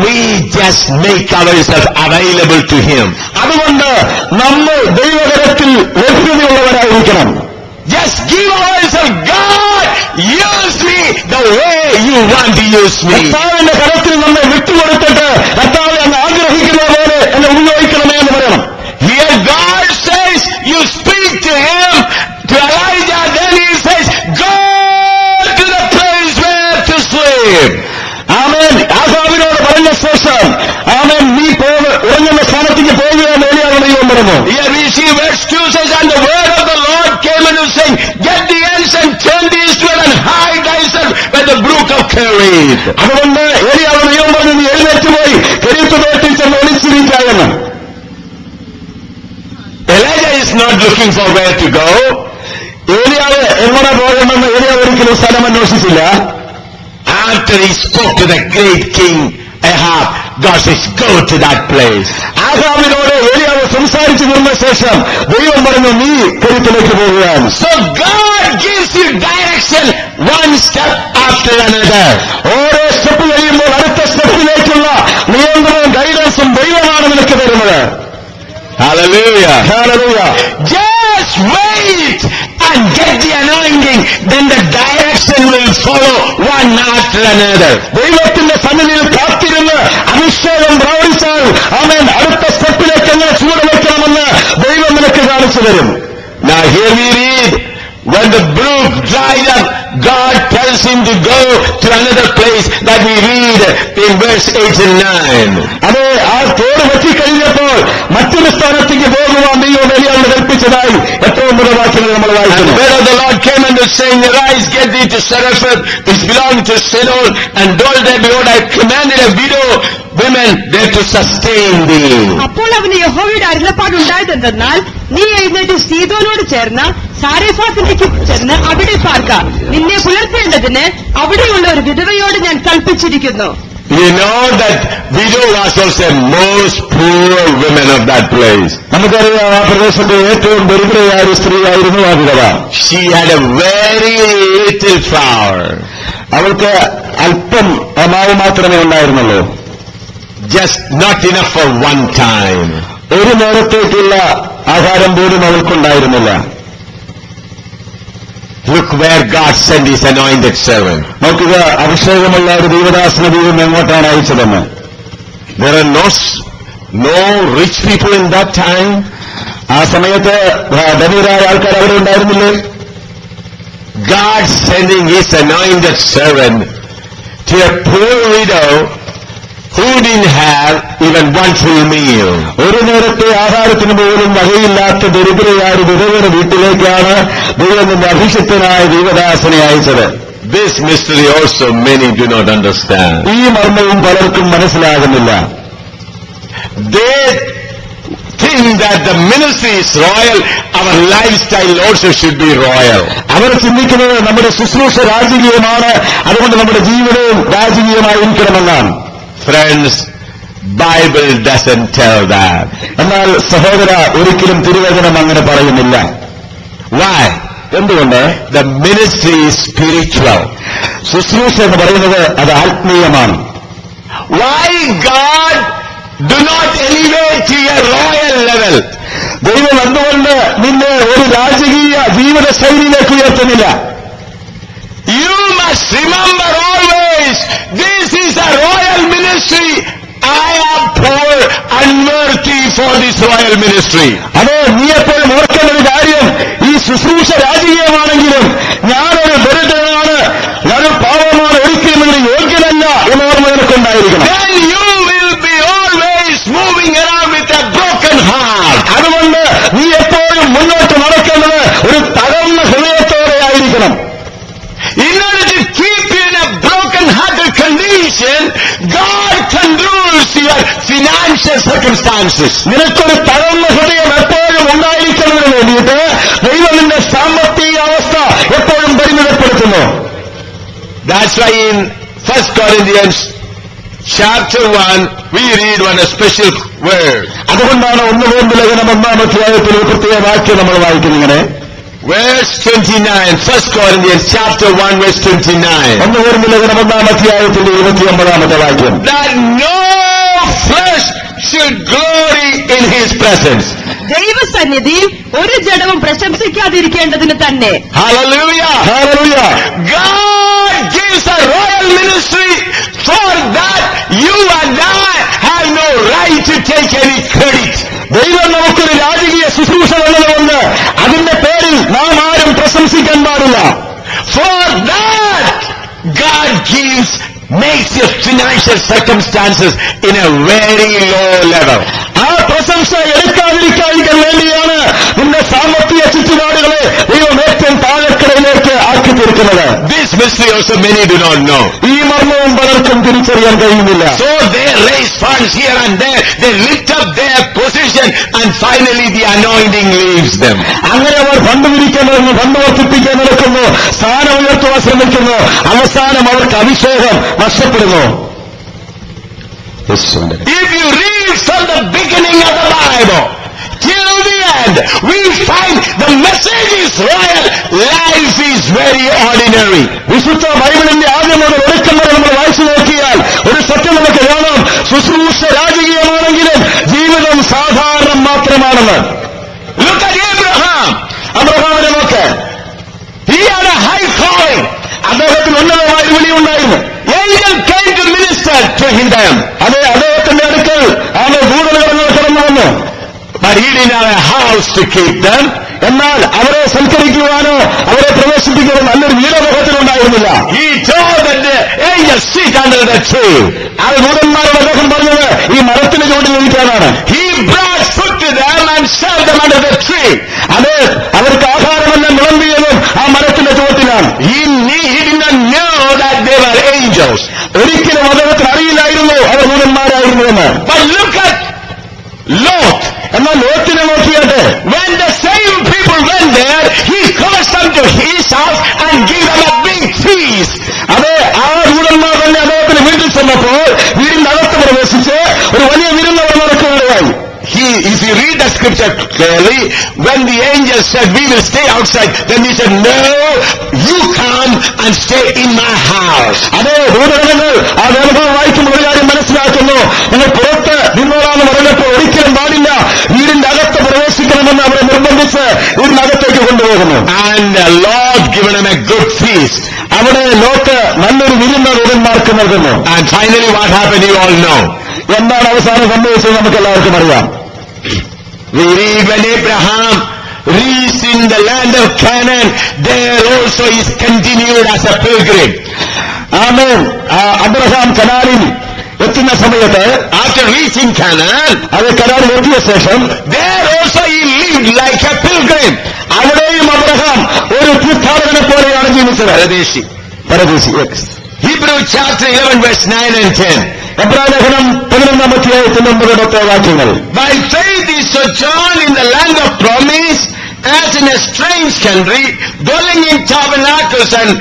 We just make ourselves available to Him. അതുകൊണ്ട് നമ്മൾ ദൈവകരത്തിൽ ലഭ്യതയുള്ളവരായിരിക്കണം. Just give ourselves, God, use me the way you want to use me. കർത്താവിന്റെ കരത്തിൽ നമ്മെ വിട്ടുകൊടുത്തിട്ട് കർത്താവ് അങ്ങ് ആഗ്രഹിക്കുന്ന പോലെ എന്നെ ഉപയോഗിക്കണമേ എന്ന് പറയണം. Here God says, you speak to him, to Elijah, then He says, go to the place where to sleep. ആമേൻ. ആഹാബിനോട് പറഞ്ഞ ശേഷം ആമേൻ, നീ ഉറങ്ങുന്ന സ്ഥാനത്തേക്ക് പോകുക എന്ന് ഏലിയാവ് ദൈവം പറഞ്ഞു. Here we see verse 2 says, and the word of the Lord came unto saying, get the ends and turn the eastward and hide thyself by the brook of Kerith. അതുകൊണ്ട് ഏലിയാവ് ദൈവം പറഞ്ഞു, നീ എഴുന്നേറ്റ് പോയി കെരീത്ത് തോട്ടിൽ ചെന്ന് ഒളിച്ചിരിക്കായെന്ന്. Elijah is not looking for where to go. ഏലിയാവ് എങ്ങനെ പോകണമെന്ന് ഏലിയാവ് ഒരിക്കലും സ്ഥലം അന്വേഷിച്ചില്ല. After he spoke to the great king Ahab, God says, go to that place. ആഹാബിനോട് ഏലിയാവ് സംസാരിച്ചു തീർന്ന ശേഷം ദൈവം പറഞ്ഞു, നീ കെരീത്തിലേക്ക് പോകുകയാണ്. So God gives you direction one step after another. ഓരോ സ്റ്റെപ്പ് കഴിയുമ്പോൾ അടുത്ത സ്റ്റെപ്പിലേക്കുള്ള നിയന്ത്രണവും ഗൈഡൻസും ദൈവമാണ് നിനക്ക് തരുന്നത്. Hallelujah. Hallelujah. Just wait and get the anointing, then the direction will follow one after after another. ദൈവത്തിന്റെ സന്നിധിയിൽ കാത്തിരുന്ന് അഭിഷേകം പ്രാപിച്ചാൽ ആമേൻ അടുത്ത സ്റ്റെപ്പിലേക്ക് എങ്ങനെ ചുവടുവെക്കണമെന്ന് ദൈവം നിനക്ക് കാണിച്ചു തരും. Now here we read, when the brook dried up, God tells him to go to another place that we read in verse 8 and 9. അത് ആ തോട് വെട്ടിക്കഴിഞ്ഞപ്പോൾ മറ്റൊരു സ്ഥാനത്തേക്ക് പോകുവാൻ ദൈവം എലിയാവിനെ കൽപ്പിച്ചതായി 8 വാക്യങ്ങൾ നമ്മൾ വായിക്കുന്നു. Where the Lord came and was saying, Arise, get thee to Zarephath, which belonged to Sidon, and told them, Behold, I have commanded a widow women there to sustain thee. അപ്പോൾ അവന് യഹോവയുടെ അരുളപ്പാടുണ്ടായതെന്തെന്നാൽ, നീ എഴുന്നേറ്റ് സീദോനോട് ചേർന്ന സാരെഫാത്തിലേക്ക് ചെന്ന് അവിടെ പാർക്ക. നിന്നെ പുലർത്തേണ്ടതിന് അവിടെയുള്ള ഒരു വിധവയോട് ഞാൻ കൽപ്പിച്ചിരിക്കുന്നു. You know that widow was also most poor women of that place. നമുക്കറിയാം ആ പ്രദേശത്തെ ഏറ്റവും ദരിദ്രയായ ഒരു സ്ത്രീയായിരുന്നു ആ വിധവ. She had a very little flour. അവൾക്ക് അല്പം മാവ് മാത്രമേ ഉണ്ടായിരുന്നുള്ളൂ. Just not enough for one time. ഒരു നേരത്തേക്കുള്ള ആഹാരം പോലും അവൾക്കുണ്ടായിരുന്നില്ല. Look where God sent his anointed servant. നോക്കുക, അഭിഷേകമുള്ള ഒരു ദൈവദാസനെ ദൈവം എങ്ങോട്ടാണ് അയച്ചതെന്ന്. There are no rich people in that time. ആ സമയത്ത് ധനികരായ ആൾക്കാർ അവിടെ ഉണ്ടായിരുന്നില്ലേ? God sending his anointed servant to a poor widow who didn't have even one full meal. ഒരു നേരത്തെ ആഹാരത്തിന് പോലും വകയില്ലാത്ത ദരിദ്രയായ ഒരു വിധവയുടെ വീട്ടിലേക്കാണ് ദൈവത്തിന്റെ അഭിഷിക്തനായ ദൈവദാസനെ അയച്ചത്. This mystery also many do not understand. ഈ മർമ്മവും പലർക്കും മനസ്സിലാകുന്നില്ല. They think that the ministry is royal, our lifestyle also should be royal. അവർ ചിന്തിക്കുന്നത് നമ്മുടെ ശുശ്രൂഷ രാജകീയമാണ്, അതുകൊണ്ട് നമ്മുടെ ജീവിതവും രാജകീയമായിരിക്കണമെന്നാണ്. Friends, Bible doesn't tell that. എന്നാൽ സഹോദര, ഒരിക്കലും തിരുവചനം അങ്ങനെ പറയുന്നില്ല. Why? എന്തുകൊണ്ട്? The ministry is spiritual. ശുശ്രൂഷ എന്ന് പറയുന്നത് അത് ആത്മീയമാണ്. Why God do not elevate to a royal level? ദൈവം എന്തുകൊണ്ട് നിന്നെ ഒരു രാജകീയ ജീവിത ശൈലിയിലേക്ക് ഉയർത്തുന്നില്ല? You must remember always, this is a royal ministry. I am poor, unworthy for this royal ministry. അതെ, നീ എപ്പോഴും ഓർക്കേണ്ട ഒരു കാര്യം, ഈ ശുശ്രൂഷ രാജകീയമാണെങ്കിലും ഞാനൊരു ദരിദ്രനാണ്, ഞാനൊരു പാവമാണ്, ഒരിക്കലും ഇതിന് യോഗ്യനല്ല എന്ന ഓർമ്മ നിനക്കുണ്ടായിരിക്കണം. Then you will be always moving around with a broken heart. അതുകൊണ്ട് നീ എപ്പോഴും മുന്നോട്ട് നടക്കേണ്ടത് ഒരു തകർന്ന ഹൃദയത്തോടെ ആയിരിക്കണം. In order to keep you in a broken-hearted condition, God controls your financial circumstances. നിനക്കൊരു തകർന്ന ഹൃദയം എപ്പോഴും ഉണ്ടായിരിക്കുന്നതിന് വേണ്ടിയിട്ട് ദൈവം നിന്റെ സാമ്പത്തിക അവസ്ഥ എപ്പോഴും പരിമിതപ്പെടുത്തുന്നു. That's why in 1 Corinthians chapter 1, we read one special word. അതുകൊണ്ടാണ് 1 Corinthians ലേഖനം 1-ാം അധ്യായത്തിൽ ഒരു പ്രത്യേക വാക്യം നമ്മൾ വായിക്കുന്നത് ഇങ്ങനെ. Verse 29, 1 Corinthians chapter 1, verse 29. 1 Corinthians ലേഖനം 1-ാം അധ്യായത്തിന്റെ 29-ാമത്തെ വാക്യം. That no flesh should glory in his presence. ദൈവസന്നിധിയിൽ ഒരു ജഡവും പ്രശംസിക്കാതിരിക്കേണ്ടതിന് തന്നെ. Hallelujah! Hallelujah! God gives a royal ministry. For that you and I have no right to take any credit. ദൈവം നമുക്കൊരു രാജകീയ ശുശ്രൂഷ തന്നതുകൊണ്ട് അതിന്റെ പേരിൽ നാം ആരും പ്രശംസിക്കാൻ പാടില്ല. For that God makes your financial circumstances in a very low level. ആ പ്രശംസ എടുക്കാതിരിക്കാൻ വേണ്ടിയാണ് നിന്റെ സാമ്പത്തിക ചുറ്റുപാടുകളെ ദൈവം ഏറ്റവും താഴെക്കടയിലേക്ക് ആക്കി തീർക്കുന്നത്. This mystery also many do not know. ഈ മർമ്മവും പലർക്കും തിരിച്ചറിയാൻ കഴിയുന്നില്ല. So they raise funds here and there, they lift up their position, and finally the anointing leaves them. അങ്ങനെ അവർ ഫണ്ട് പിരിക്കാൻ ഫണ്ട് വർദ്ധിപ്പിക്കാൻ നടക്കുന്നു, സ്ഥാനം ഉയർത്തുവാൻ ശ്രമിക്കുന്നു, അവസാനം അവർക്ക് അഭിഷേകം നഷ്ടപ്പെടുന്നു. If you read from the beginning of the Bible till the end, we find the message is royal, life is very ordinary. വിശുദ്ധ ബൈബിളിന്റെ ആദ്യം മുതൽ ഒടുക്കം വരെ നമ്മൾ വായിച്ചു നോക്കിയാൽ ഒരു സത്യം നമുക്ക് കാണാം, ശുശ്രൂഷ രാജകീയമാണെങ്കിലും ജീവിതം സാധാരണ മാത്രമാണെന്ന്. Look at Abraham. അബ്രഹാമിനെ നോക്ക്. He had a high calling. അദ്ദേഹത്തിന് ഉന്നതമായ വിളിയുണ്ടായിരുന്നു. He him them. അതേ അദ്ദേഹത്തിന്റെ അടുക്കൽ അവന് ദൂതഗണങ്ങൾ കടന്നു വന്നു. But he didn't have a house to keep them. എന്നാൽ അവരെ സൽക്കരിക്കുവാനോ അവരെ പ്രവേശിപ്പിക്കാനോ നല്ലൊരു വീടമുഖത്തിലുണ്ടായിരുന്നില്ല. He told that the angels sit under the tree. ആ ദൂതന്മാരോട് അദ്ദേഹം പറഞ്ഞത് ഈ മരത്തിന് ചുവട്ടിൽ ഇരിക്കാനാണ്. He brought food to them and served them under the tree. അത് അവർക്ക് ആഹാരമെല്ലാം വിളമ്പിയതും ആ മരത്തിന്റെ ചുവട്ടിലാണ്. He did not know that they were angels. ഒരിക്കലും അദ്ദേഹത്തിന് അറിയില്ലായിരുന്നു അവർ ദൂതന്മാരായിരുന്നുവെന്ന്. But look at Lot. എന്നാൽ ലോത്തിനെ നോക്കിയാട്ടെ, When the same people went there, he caused them to his house and gave them a big feast. അത് ആ ദൂതന്മാർ തന്നെ അദ്ദേഹത്തിന് വീട്ടിൽ ചെന്നപ്പോൾ വീടിന്റെ അകത്ത് പ്രവേശിച്ച് ഒരു വലിയ വിരുന്നവർ നടക്കുകയായി. If you read the scripture clearly, when the angels said, we will stay outside, then he said, no, you come and stay in my house. അതേ ദൂതഗണങ്ങൾ ആ അനുഭവം വായിക്കുമ്പോൾ ഒരു കാര്യം മനസ്സിലാക്കുന്നു, നിങ്ങൾ പുറത്ത് നിന്നോളാന്ന് പറഞ്ഞപ്പോൾ ഒരിക്കലും പാടില്ല, വീടിന്റെ അകത്ത് പ്രവേശിക്കണമെന്ന് അവരെ നിർബന്ധിച്ച് വീടിനകത്തേക്ക് കൊണ്ടുപോകുന്നു. And the Lord given him a good feast. അവിടെ ലോത്ത് നല്ലൊരു വിരുന്ന ദൂതന്മാർക്ക് നൽകുന്നു. And finally what happened, you all know. എന്താണ് അവസാനം സംഭവിച്ചത് നമുക്ക് എല്ലാവർക്കും അറിയാം. We read when Abraham reached in the land of Canaan, there also he is continued as a pilgrim. ആമേൻ. അബ്രഹാം കനാനിൽ എത്തുന്ന സമയത്ത്, After reaching Canaan, അത് കനാനിൽ എത്തിയ ശേഷം there also he lived like a pilgrim. അവിടെയും അബ്രഹാം ഒരു തീർത്ഥാടകനെ പോലെയാണ് ജീവിച്ചത്. Paradeshi. Paradesi. Hebrew chapter 11 verse 9 and 10. എബ്രായലേഖനം 11-ാം അധ്യായത്തിന്റെ 9-10 വാക്യങ്ങൾ. By faith he sojourned in the land of promise, as in a strange country, dwelling in tabernacles and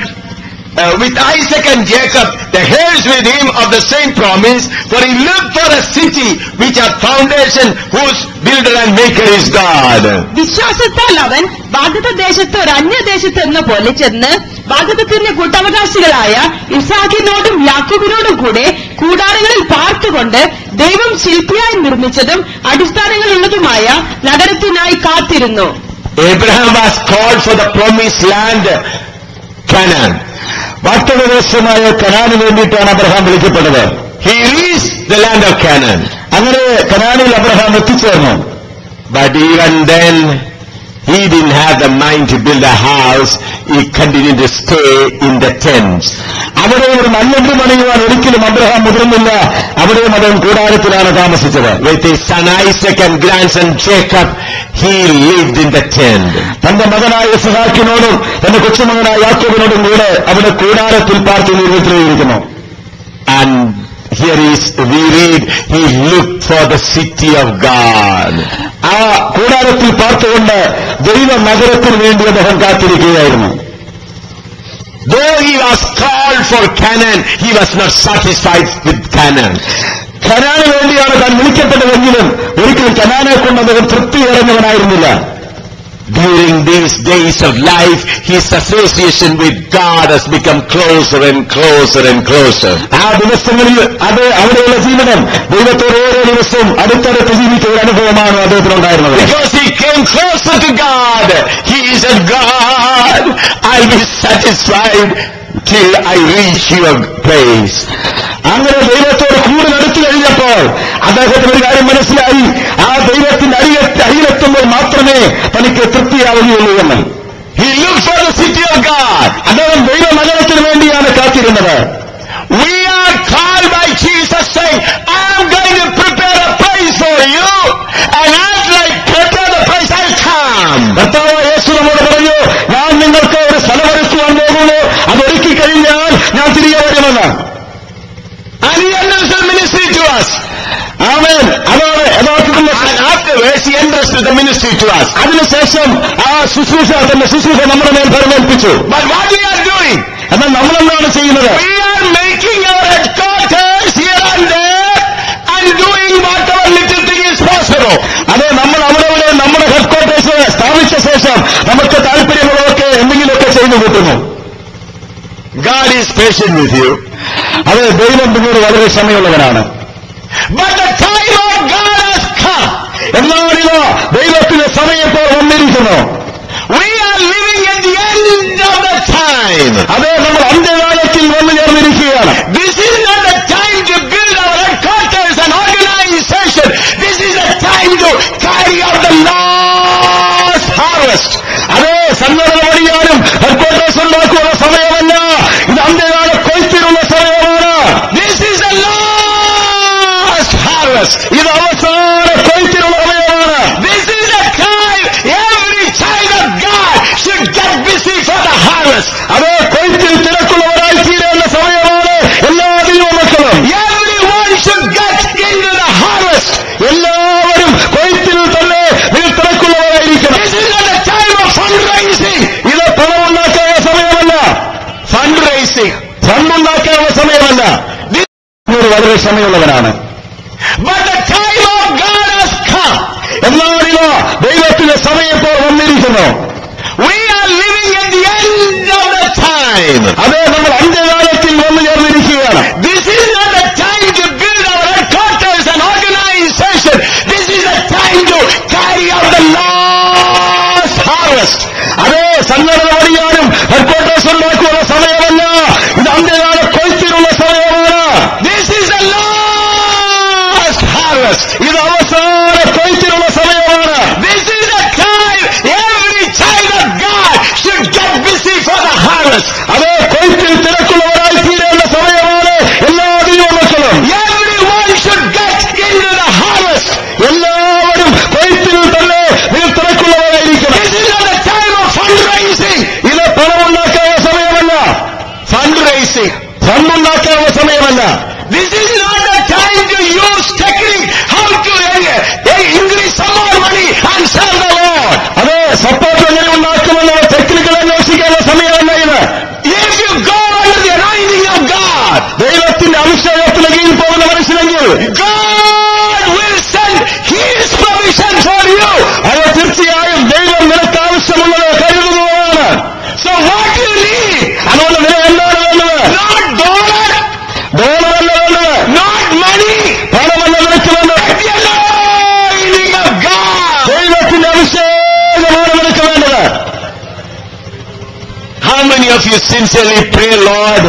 with Isaac and Jacob, the heirs with him of the same promise, for he looked for a city which hath foundation, whose builder and maker is God. വിശ്വാസത്താൽ അവൻ വാഗ്ദത്ത ദേശത്ത് ഒരു അന്യദേശത്ത് എന്ന പോലെ ചെന്ന് വാഗ്ദത്തത്തിന്റെ കൂട്ടവകാശികളായ ഇസ്ഹാക്കിനോടും യാക്കോബിനോടും കൂടെ കൂടാരങ്ങളിൽ പാർത്തുകൊണ്ട് ദൈവം ശില്പിയായി നിർമ്മിച്ചതും അടിസ്ഥാനങ്ങളുള്ളതുമായ നഗരത്തിനായി കാത്തിരുന്നു. Abraham was called for the promised land, Canaan. വാഗ്ദത്തദേശമായ കനാനിന് വേണ്ടിയിട്ടാണ് അബ്രഹാം വിളിക്കപ്പെട്ടത്. He reached the land of Canaan. അങ്ങനെ കനാനിൽ അബ്രഹാം എത്തിച്ചേർന്നു. But even then, he didn't have the mind to build a house. He continued to stay in the tents. അവിടെ ഒരു മണ്ണിട്ട് പണിയുവാൻ ഒരിക്കലും അബ്രഹാം മുതിർന്നില്ല. അവിടെയും അദ്ദേഹം കൂടാരത്തിലാണ് താമസിച്ചത്. With his son Isaac and grandson Jacob, he lived in the tent. തന്റെ മകനായ ഇസ്ഹാക്കിനോടും തന്റെ കൊച്ചുമകനായ യാക്കോബിനോടും കൂടെ അവിടെ കൂടാരത്തിൽ Parthi നിർമ്മിച്ചിരിക്കുന്നു. And here we read, he looked for the city of God. ആ കൂടാരത്തിൽ പാർത്തുകൊണ്ട് ദൈവ നഗരത്തിന് വേണ്ടി അദ്ദേഹം കാത്തിരിക്കുകയായിരുന്നു. Though he was called for Canaan, he was not satisfied with Canaan. കനാന് വേണ്ടിയാണ് താൻ വിളിക്കപ്പെട്ടതെങ്കിലും ഒരിക്കലും കനാനെ കൊണ്ട് അദ്ദേഹം തൃപ്തി അടഞ്ഞവനായിരുന്നില്ല. During these days of life, his association with God has become closer and closer and closer. ആ ദിവസങ്ങളിൽ അവിടെയുള്ള ജീവിതം ദൈവത്തോട് ഓരോ ദിവസവും അടുത്തടുത്ത് ജീവിച്ച ഒരു അനുഭവമാണ് അദ്ദേഹത്തിനുണ്ടായിരുന്നത്. Because he came closer to God. He said, God, I'll be satisfied till I reach your place. അങ്ങനെ ദൈവത്തോട് കൂടുതൽ അടുത്തു കഴിഞ്ഞപ്പോൾ അദ്ദേഹത്തിന് ഒരു കാര്യം മനസ്സിലായി, ആ ദൈവത്തിന്റെ അരിയിലെത്തുമ്പോൾ മാത്രമേ തനിക്ക് തൃപ്തിയാവുകയുള്ളൂ എന്ന്. He looked for the city of God. അദ്ദേഹം ദൈവ നഗരത്തിന് വേണ്ടിയാണ് കാത്തിരുന്നത്. We are called by Jesus saying, I'm going to prepare a place for you, and after I prepare the place, I'll come. കർത്താവ് യേശു നമ്മോട് പറഞ്ഞു, ഞാൻ നിങ്ങൾക്ക് ഒരു സ്ഥലമൊരുക്കുവാൻ പോകുന്നു, അതൊരുക്കി കഴിഞ്ഞാൽ ഞാൻ തിരികെ വരുമെന്ന്. And he enters the ministry to us. ആമേൻ. അതാണ് യഥാർത്ഥത്തിൽ. And afterwards he enters the ministry to us. അതിനുശേഷം ആ ശുശ്രൂഷ തന്റെ ശുശ്രൂഷ നമ്മുടെ മേൽ ഭരമേൽപ്പിച്ചു. But what we are doing? എന്നാൽ നമ്മളെന്താണ് ചെയ്യുന്നത്? We are making our headquarters here and there and doing whatever little thing is possible. അതെ, നമ്മൾ അവിടെ നമ്മുടെ ഹെഡ്ക്വാർട്ടേഴ്സ് സ്ഥാപിച്ച ശേഷം നമുക്ക് താല്പര്യമുള്ളതൊക്കെ എന്തെങ്കിലുമൊക്കെ ചെയ്തു കൂട്ടുന്നു. God is patient with you. അത് ദൈവം നിങ്ങളോട് വളരെ ക്ഷമയുള്ളവനാണ്. But the time of God has come. എന്നാണിത് ദൈവത്തിന്റെ സമയം ഇപ്പോൾ വന്നിരിക്കുന്നു. We are living at the end of the time. അത് നമ്മൾ അന്ത്യകാലത്തിൽ വന്നു ചേർന്നിരിക്കുകയാണ്. This is not the time to build harvest. അതേ കൊയ്ത്തിൽ തിരക്കുള്ളവരായി തീരേണ്ട സമയമാണ് എല്ലാ ദൈവമക്കളും. Everyone should get into the harvest. എല്ലാവരും കൊയ്ത്തിൽ തന്നെ തിരക്കുള്ളവരായിരിക്കണം. This is not a time of fundraising. ഇത് പണമുണ്ടാക്കാനുള്ള സമയമല്ല. Fundraising. ഫണ്ടുണ്ടാക്കാനുള്ള സമയമല്ല. വളരെ സമയമുള്ളവരാണ്. But the time of God has come. എന്നാലിതാ ദൈവത്തിന്റെ സമയം ഇപ്പോൾ വന്നിരിക്കുന്നു. We are living at the end of the time. അതേ നമ്മൾ അന്ത്യകാലത്തിൽ വന്നു ചേർന്നിരിക്കുകയാണ്. This is not the time to build our headquarters and organization. This is the time to carry out the last harvest. അതേ സംഘടന പണിയാനും ഹെഡ്ക്വാർട്ടേഴ്സ് ഉണ്ടാക്കുന്ന സമയമല്ല. ഇത് അന്ത്യകാല കൊയ്ത്തിനുള്ള സമയമാണ്. This is the last harvest. ഇത് അവസാന കൊയ്ത്തിനുള്ള സമയമാണ്. This is the time every child of God should get busy for the harvest. അതേ കൊയ്ത്തിൽ തിരക്കുള്ളവരായി തീരേണ്ട സമയമാണ് എല്ലാ ദൈവമക്കളും. Everyone should get into the harvest. എല്ലാവരും കൊയ്ത്തിൽ തന്നെ തിരക്കുള്ളവരായിരിക്കണം. This is not the time of fundraising. ഇത് പണമുണ്ടാക്കാനുള്ള സമയമല്ല. Fundraising. ഫണ്ടുണ്ടാക്കാനുള്ള സമയമല്ല. This is not the time to use technique how to increase some more money and serve the Lord. അതേ സപ്പോർട്ട് എങ്ങനെ ഉണ്ടാക്കുമെന്നുള്ള ടെക്നിക്കൽ അന്വേഷിക്കാനുള്ള സമയമല്ല ഇത്. If you go under the anointing of God, ദൈവത്തിന്റെ അഭിഷേകത്തിന് കീഴിൽ പോകുന്ന മനുഷ്യനെങ്കിൽ God will send His provision for you. അത് തീർച്ചയായും ദൈവം നിനക്ക് ആവശ്യമുള്ളത് കരുതുന്നതാണ്. So what you need? അതുകൊണ്ട് നിനക്ക് എന്താണ് വേണ്ടത്? Not dollar. ഡോളറല്ല വേണ്ടത്. Not money. പണമല്ല നിനക്ക് വേണ്ടത്. The anointing of God. ദൈവത്തിന്റെ അഭിഷേകമാണ് നിനക്ക് വേണ്ടത്. How many of you sincerely pray, Lord,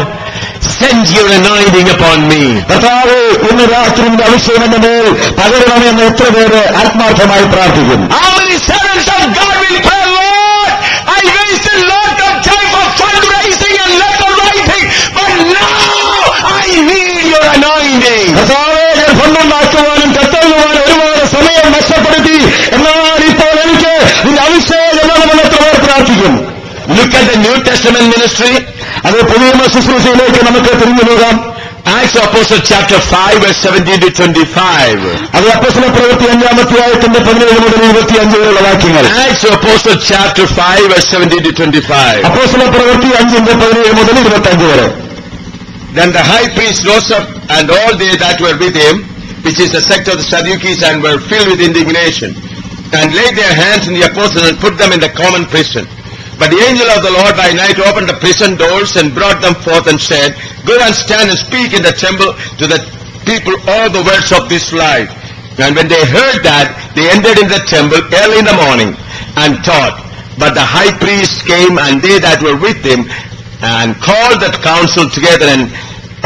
send your anointing upon me? കർത്താവേ, ഇന്ന് രാത്രിയുടെ അഭിഷേകം എന്റെ മേൽ പകരണമെന്ന് എത്ര പേര് ആത്മാർത്ഥമായി പ്രാർത്ഥിക്കും? How many servants of God will pray, Lord, I wasted a lot of time for fundraising and letter writing, but now I need your anointing. കർത്താവേ, ഞാൻ ഫണ്ടുണ്ടാക്കുവാനും കത്തെഴുതുവാനും ഒരുപാട് സമയം നഷ്ടപ്പെടുത്തി. എന്നാൽ ഇപ്പോൾ എനിക്ക് നിന്റെ അഭിഷേകം വേണമെന്ന് എത്ര പേർ പ്രാർത്ഥിക്കും? Look at the New Testament ministry. അത് പുതിയ ശുശ്രൂഷയിലേക്ക് നമുക്ക് തിരിഞ്ഞു പോകാം. Acts of Apostles chapter 5 verse 17 to 25. അത് അപ്പോസ്തല പ്രവൃത്തി 5-ാം അധ്യായത്തിന്റെ 17 മുതൽ 25 വരെയുള്ള വാക്യങ്ങൾ. Acts of Apostles chapter 5 verse 17 to 25. അപ്പോസ്തല പ്രവൃത്തി 5ന്റെ 17 മുതൽ 25 വരെ. Then the high priest rose up, and all they that were with him, which is the sect of the Sadducees, and were filled with indignation, and laid their hands on the apostles and put them in the common prison. But the angel of the Lord by night opened the prison doors and brought them forth and said, Go and stand and speak in the temple to the people all the words of this life. And when they heard that, they entered in the temple early in the morning and taught. But the high priest came, and they that were with him, and called the council together, and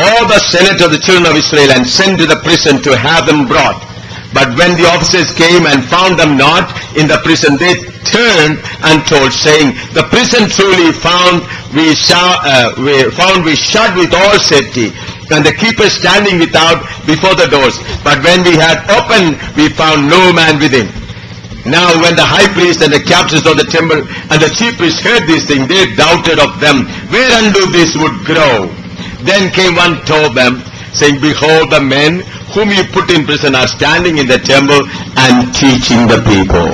all the senate of the children of Israel, and sent to the prison to have them brought. But when the officers came and found them not in the prison, they turned and told, saying, The prison truly we shut with all safety, and the keepers standing without before the doors. But when we had opened, we found no man within. Now when the high priest and the captains of the temple and the chief priests heard these things, they doubted of them whereunto this would grow. Then came one told them, saying, Behold, the men whom you put in prison are standing in the temple and teaching the people.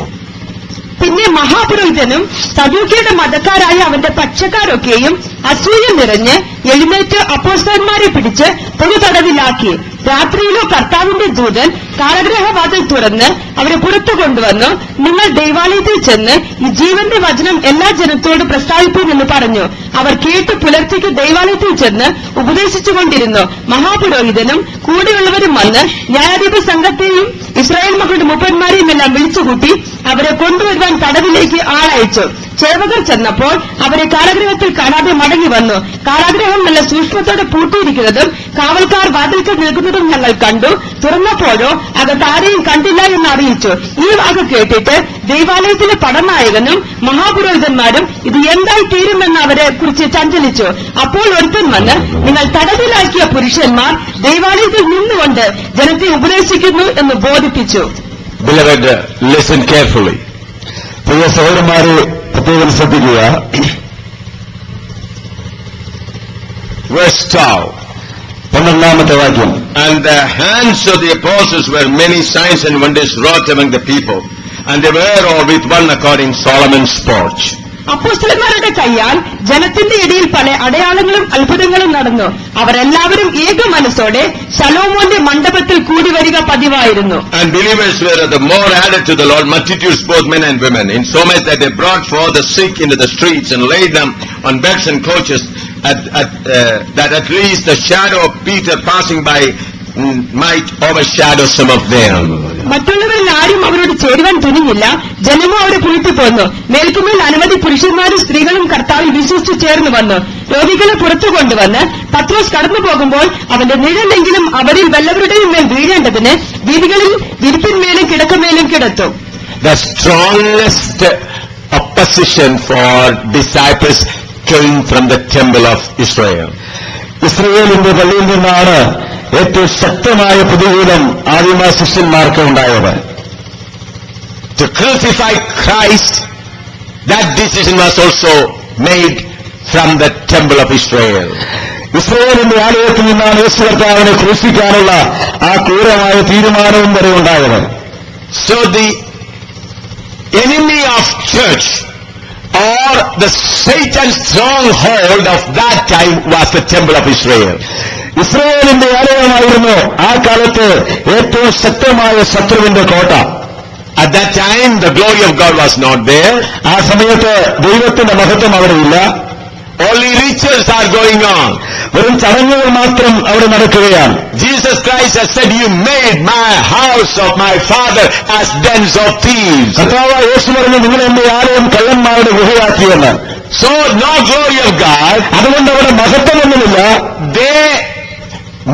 പിന്നെ മഹാപുരോഹിതനും സദൂക്യരുടെ മതക്കാരായ അവന്റെ പക്ഷക്കാരൊക്കെയും അസൂയ നിറഞ്ഞ് എഴുന്നേറ്റ് അപ്പോസ്തലന്മാരെ പിടിച്ച് പൊതുതടവിലാക്കി. രാത്രിയിലോ കർത്താവിന്റെ ദൂതൻ കാരാഗൃഹവാതിൽ തുറന്ന് അവരെ പുറത്തു കൊണ്ടുവന്നു. നിങ്ങൾ ദൈവാലയത്തിൽ ചെന്ന് ഈ ജീവന്റെ വചനം എല്ലാ ജനത്തോടും പ്രസ്താവിപ്പീനെന്ന് പറഞ്ഞു. അവർ കേട്ട് പുലർച്ചയ്ക്ക് ദൈവാലയത്തിൽ ചെന്ന് ഉപദേശിച്ചുകൊണ്ടിരുന്നു. മഹാപുരോഹിതനും കൂടെയുള്ളവരും വന്ന് ന്യായാധിപ സംഘത്തെയും ഇസ്രായേൽ മക്കളുടെ മൂപ്പന്മാരെയും എല്ലാം വിളിച്ചുകൂട്ടി അവരെ കൊണ്ടുവരുവാൻ തടവിലേക്ക് ആളയച്ചു. ചേവകർ ചെന്നപ്പോൾ അവരെ കാരാഗൃഹത്തിൽ കാണാതെ മടങ്ങി വന്നു. കാരാഗൃഹം നല്ല സൂക്ഷ്മത്തോടെ പൂട്ടിയിരിക്കുന്നതും കാവൽക്കാർ വാതിൽക്കൽ നിൽക്കുന്നതും ഞങ്ങൾ കണ്ടു. തുറന്നപ്പോഴോ അകത്താരെയും കണ്ടില്ല എന്ന് അറിയിച്ചു. ഈ വാക്ക് കേട്ടിട്ട് ദൈവാലയത്തിലെ പടനായകനും മഹാപുരോഹിതന്മാരും ഇത് എന്തായി തീരുമെന്ന് അവരെ കുറിച്ച് ചഞ്ചലിച്ചു. അപ്പോൾ ഒരുത്തൻ വന്ന്, നിങ്ങൾ തടവിലാക്കിയ പുരുഷന്മാർ ദൈവാലയത്തിൽ നിന്നുകൊണ്ട് ജനത്തെ ഉപദേശിക്കുന്നു എന്ന് ബോധിപ്പിച്ചു. Beloved, listen carefully. പ്രിയ സഹോദരന്മാരെ പ്രത്യേകം ശ്രദ്ധിക്കുക. verse 12. 12ാമത്തെ വാക്യം. And the hands of the apostles were many signs and wonders wrought among the people, and they were all with one accord in Solomon's porch. അപ്പോസ്തലന്മാരുടെ കൈയാൽ ജനത്തിന്റെ ഇടയിൽ പല അടയാളങ്ങളും അത്ഭുതങ്ങളും നടന്നു. അവരെല്ലാവരും ഏക മനസ്സോടെ ശലോമോന്റെ മണ്ഡപത്തിൽ കൂടി വരിക പതിവായിരുന്നു. And believers were the more added to the Lord, multitudes both men and women, in so much that they brought forth the sick into the streets and laid them on beds and couches, that at least the shadow of Peter passing by might overshadow some of them. മറ്റുള്ളവരിൽ ആരും അവരോട് ചേരുവാൻ തുനിഞ്ഞില്ല. ജനമോ അവരെ പുറത്തുപോന്നു. മേൽക്കുമേൽ അനവധി പുരുഷന്മാരും സ്ത്രീകളും കർത്താവിൽ വിശ്വസിച്ചു ചേർന്ന് വന്നു. രോഗികളെ പുറത്തു കൊണ്ടുവന്ന് പത്രോസ് കടന്നു പോകുമ്പോൾ അവന്റെ നിഴലെങ്കിലും അവരിൽ വല്ലവരുടെയും മേൽ വീഴേണ്ടതിന് വീടുകളിൽ വിരിപ്പിന്മേലും കിടക്കമേലും കിടത്തും. The strongest opposition for disciples came from the temple of Israel. ഇസ്രായേലിന്റെ പള്ളിയിൽ നിന്നാണ് ഏറ്റവും ശക്തമായ പ്രതികൂലം ആദിമ ശിഷ്യന്മാർക്ക് ഉണ്ടായത്. To crucify Christ, that decision was also made from the temple of Israel. ഇസ്രായേലിന്റെ ആലയത്തിൽ നിന്നാണ് യേശു കർത്താവിനെ ക്രൂശിക്കാനുള്ള ആ ക്രൂരമായ തീരുമാനവും വരെ ഉണ്ടായത്. So the enemy of church, or the Satan's stronghold of that time, was the temple of Israel. ഇസ്രായേലിന്റെ ആലയമായിരുന്നു ആ കാലത്ത് ഏറ്റവും ശക്തമായ ശത്രുവിന്റെ കോട്ട. At that time, the glory of God was not there. ആ സമയത്ത് ദൈവത്തിന്റെ മഹത്വം അവിടെയില്ല. Only rituals are going on. വെറും ചടങ്ങുകൾ മാത്രം അവിടെ നടക്കുകയാണ്. Jesus Christ has said, "You made my house of my father as dens of thieves." കർത്താവായ യേശു പറഞ്ഞു, നിങ്ങൾ എന്റെ ആലയം കള്ളന്മാരുടെ ഗുഹയാക്കിയെന്ന്. So no glory of God. അതുകൊണ്ട് അവിടെ മഹത്വമൊന്നുമില്ല. They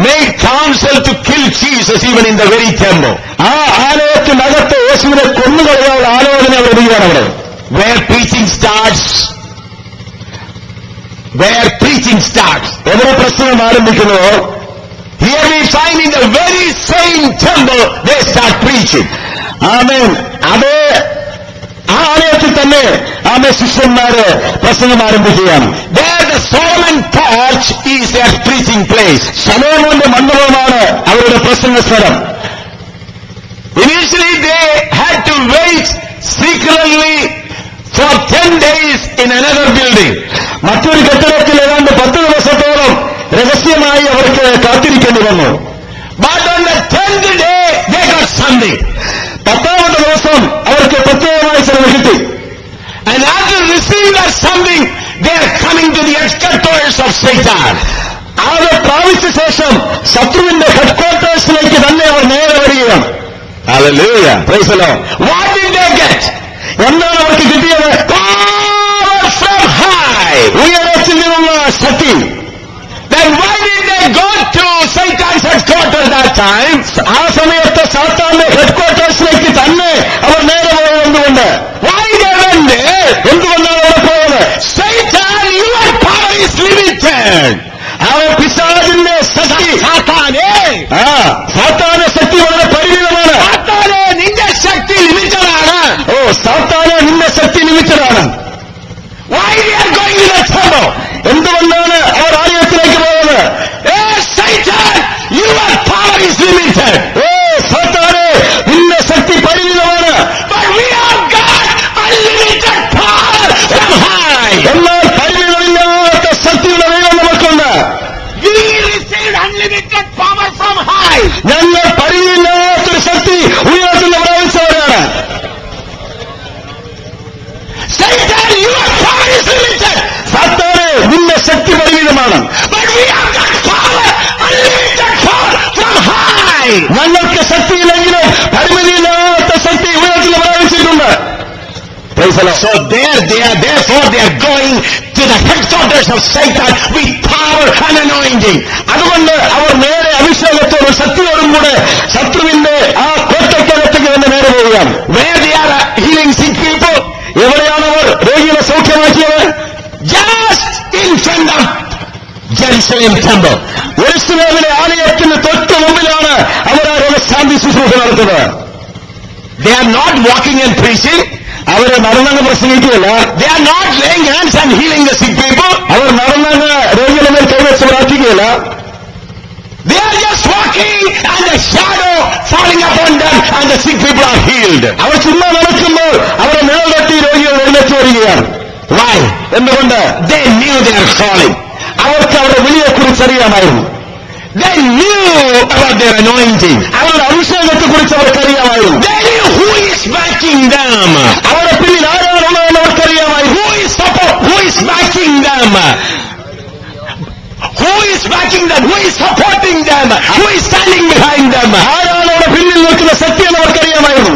made counsel to kill Jesus even in the very temple. ആ ആലയത്തിനകത്ത് യേശുവിനെ കൊന്നുകളയാനുള്ള ആലോചന വരികയാണ് അവിടെ. Where preaching starts, എവിടെ പ്രസംഗം ആരംഭിക്കുന്നു, here we find in the very same temple they start preaching. ആമേൻ. അതേ ആ ആലയത്തിൽ തന്നെ ആമേ ശിഷ്യന്മാര് പ്രസംഗം ആരംഭിക്കുകയാണ്. There the Solomon porch is their preaching place. ശലോമോന്റെ മണ്ഡപമാണ് അവരുടെ പ്രസംഗ സ്ഥലം. Initially they had to wait secretly for 10 days in another building. മറ്റൊരു കെട്ടിടത്തിൽ ഏതാണ്ട് 10 ദിവസത്തോളം രഹസ്യമായി അവർക്ക് കാത്തിരിക്കേണ്ടി വന്നു. But on the 10th day they got something. 10ാമത്തെ ദിവസം അവർക്ക് പ്രത്യേകമായി ചിലവ് കിട്ടി. And after receiving that something, they are coming to the headquarters of Satan. അത് പ്രാപിച്ച ശേഷം ശത്രുവിന്റെ ഹെഡ്ക്വാർട്ടേഴ്സിലേക്ക് തന്നെ അവർ നേരെ വരികയാണ്. Hallelujah. Praise the Lord. What did they get? എന്താണ് അവർക്ക് കിട്ടിയത്? Power from high. ഉയരത്തിൽ നിന്നുള്ള ശക്തി. Then why did they go to Satan's headquarters that time? ആ സമയത്ത് സാത്താന്റെ ഹെഡ്ക്വാർട്ടേഴ്സിലേക്ക് തന്നെ അവർ നേരെ പോയത് എന്തുകൊണ്ട്? Why they went there? എന്തുകൊണ്ടാണ് അവിടെ പോയത്? Satan, your power is limited. ആ പിശാചിന്റെ ശക്തി, സാത്താന്റെ ശക്തി വളരെ പരിമിതമാണ്. സാത്താനെ നിന്റെ ശക്തി ലിമിറ്റഡാണ്. ഓ സാത്താനെ നിന്റെ ശക്തി ലിമിറ്റഡാണ്. Why they are going to the temple? എന്തുകൊണ്ടാണ് അവർ ആലയത്തിലേക്ക് പോയത്? Satan, your power is limited. ഓ സാത്താനെ നിന്റെ ശക്തി പരിമിതമാണ്. But we have got unlimited power from high. എന്നാൽ പരിമിതമില്ലാത്ത ശക്തിയുടെ ദൈവം നമുക്കുണ്ട്. We received unlimited power from high. ഞങ്ങൾ പരിമിതമില്ലാത്തൊരു ശക്തി ഉയരത്തിൽ നിന്ന് പ്രാപിച്ചവരാണ്. Satan, your power is limited. സാത്താനെ നിന്റെ ശക്തി പരിമിതമാണ്. But we have got power, unlimited power from high. ഞങ്ങൾക്ക് ശക്തിയില്ലെങ്കിലും പരിമിതിയില്ലാത്ത ശക്തി ഉയരത്തിൽ പ്രാപിച്ചിട്ടുണ്ട്. So therefore they are going to the headquarters of Satan with power and anointing. അതുകൊണ്ട് അവർ നേരെ അഭിഷേകത്തോടും ശക്തിയോടും കൂടെ ശത്രുവിന്റെ ആ കോട്ടയ്ക്കകത്തേക്ക് തന്നെ നേരെ പോവുകയാണ്. Where they are healing sick people. എവിടെയാണ് അവർ രോഗികളെ സൗഖ്യമാക്കിയത്? Just in front of Jerusalem temple. യെരൂശലേമിലെ ആലയത്തിന് തൊട്ട് മുമ്പിലാണ് അവർ ആ രോഗശാന്തി ശുശ്രൂഷ നടത്തുന്നത്. They are not walking and preaching. അവരെ നടന്നങ്ങ് പ്രസംഗിക്കുകയല്ല. They are not laying hands and healing the sick people. അവർ നടന്നങ്ങ് രോഗികളുടെ മേൽ കൈവച്ച് പ്രാർത്ഥിക്കുകയല്ല. falling upon them and the sick people are healed. അവർ ചുമ്മാ നടക്കുമ്പോൾ അവരെ നിഴൽ തട്ടി രോഗികൾ എഴുന്നേറ്റ് വരികയാണ്. Why? എന്തുകൊണ്ട്? They knew their calling. അവർക്ക് അവരുടെ വിളിയെക്കുറിച്ച് അറിയാമായിരുന്നു. They knew about their anointing. അവരുടെ അഭിഷേകത്തെക്കുറിച്ച് അവർക്കറിയാമായിരുന്നു. They knew who is backing them. അവരുടെ പിന്നിൽ ആരാണുള്ളതെന്ന് അവർക്കറിയാമായിരുന്നു. Who is backing them? Who is backing them? Who is supporting them? Who is standing behind them? ആരാണ് അവരുടെ പിന്നിൽ നിൽക്കുന്ന സത്യം അവർക്കറിയാമായിരുന്നു.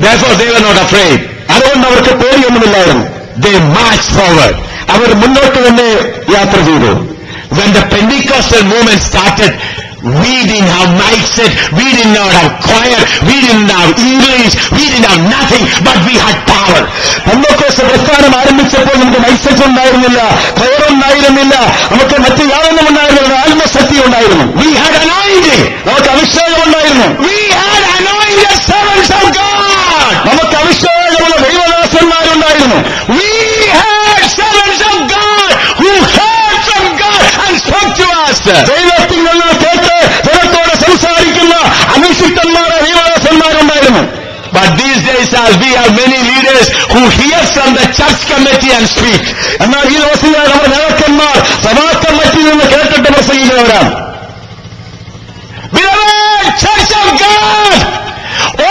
Therefore they were not afraid. അതുകൊണ്ട് അവർക്ക് പേടിയൊന്നുമില്ലായിരുന്നു. They marched forward. അവർ മുന്നോട്ട് തന്നെ യാത്ര ചെയ്തു. When the Pentecostal movement started, we didn't have mic set, we did not have choir, we didn't have English, we didn't have nothing, but we had power. Pentecost പ്രസ്ഥാനം ആരംഭിച്ചപ്പോൾ നമുക്ക് മൈക്ക് സെറ്റ് ഉണ്ടായിരുന്നില്ല, choir ഉണ്ടായിരുന്നില്ല, നമുക്ക് മറ്റു യാതൊന്നും ഉണ്ടായിരുന്നില്ല, ആത്മശക്തി ഉണ്ടായിരുന്നു. We had anointing. നമുക്ക് അഭിഷേകം ഉണ്ടായിരുന്നു. We had anointed servants of God. നമുക്ക് അഭിഷേകമുള്ള ദൈവദാസന്മാരുണ്ടായിരുന്നു. We had servants of God who heard from God and spoke to us. ദൈവത്തിൽ നിന്ന് കേട്ട് ജനത്തോട് സംസാരിക്കുന്ന അഭിഷിക്തന്മാരെ ദൈവദാസന്മാരുണ്ടായിരുന്നു. But these days we have many leaders who hear from the church committee and speak. എന്നാൽ ഈ ദിവസങ്ങളിൽ നമ്മുടെ നേതാക്കന്മാർ സഭാ കമ്മിറ്റിയിൽ നിന്ന് കേട്ടിട്ട് പ്രസംഗിക്കുന്നവരാണ്. Beloved Church of God,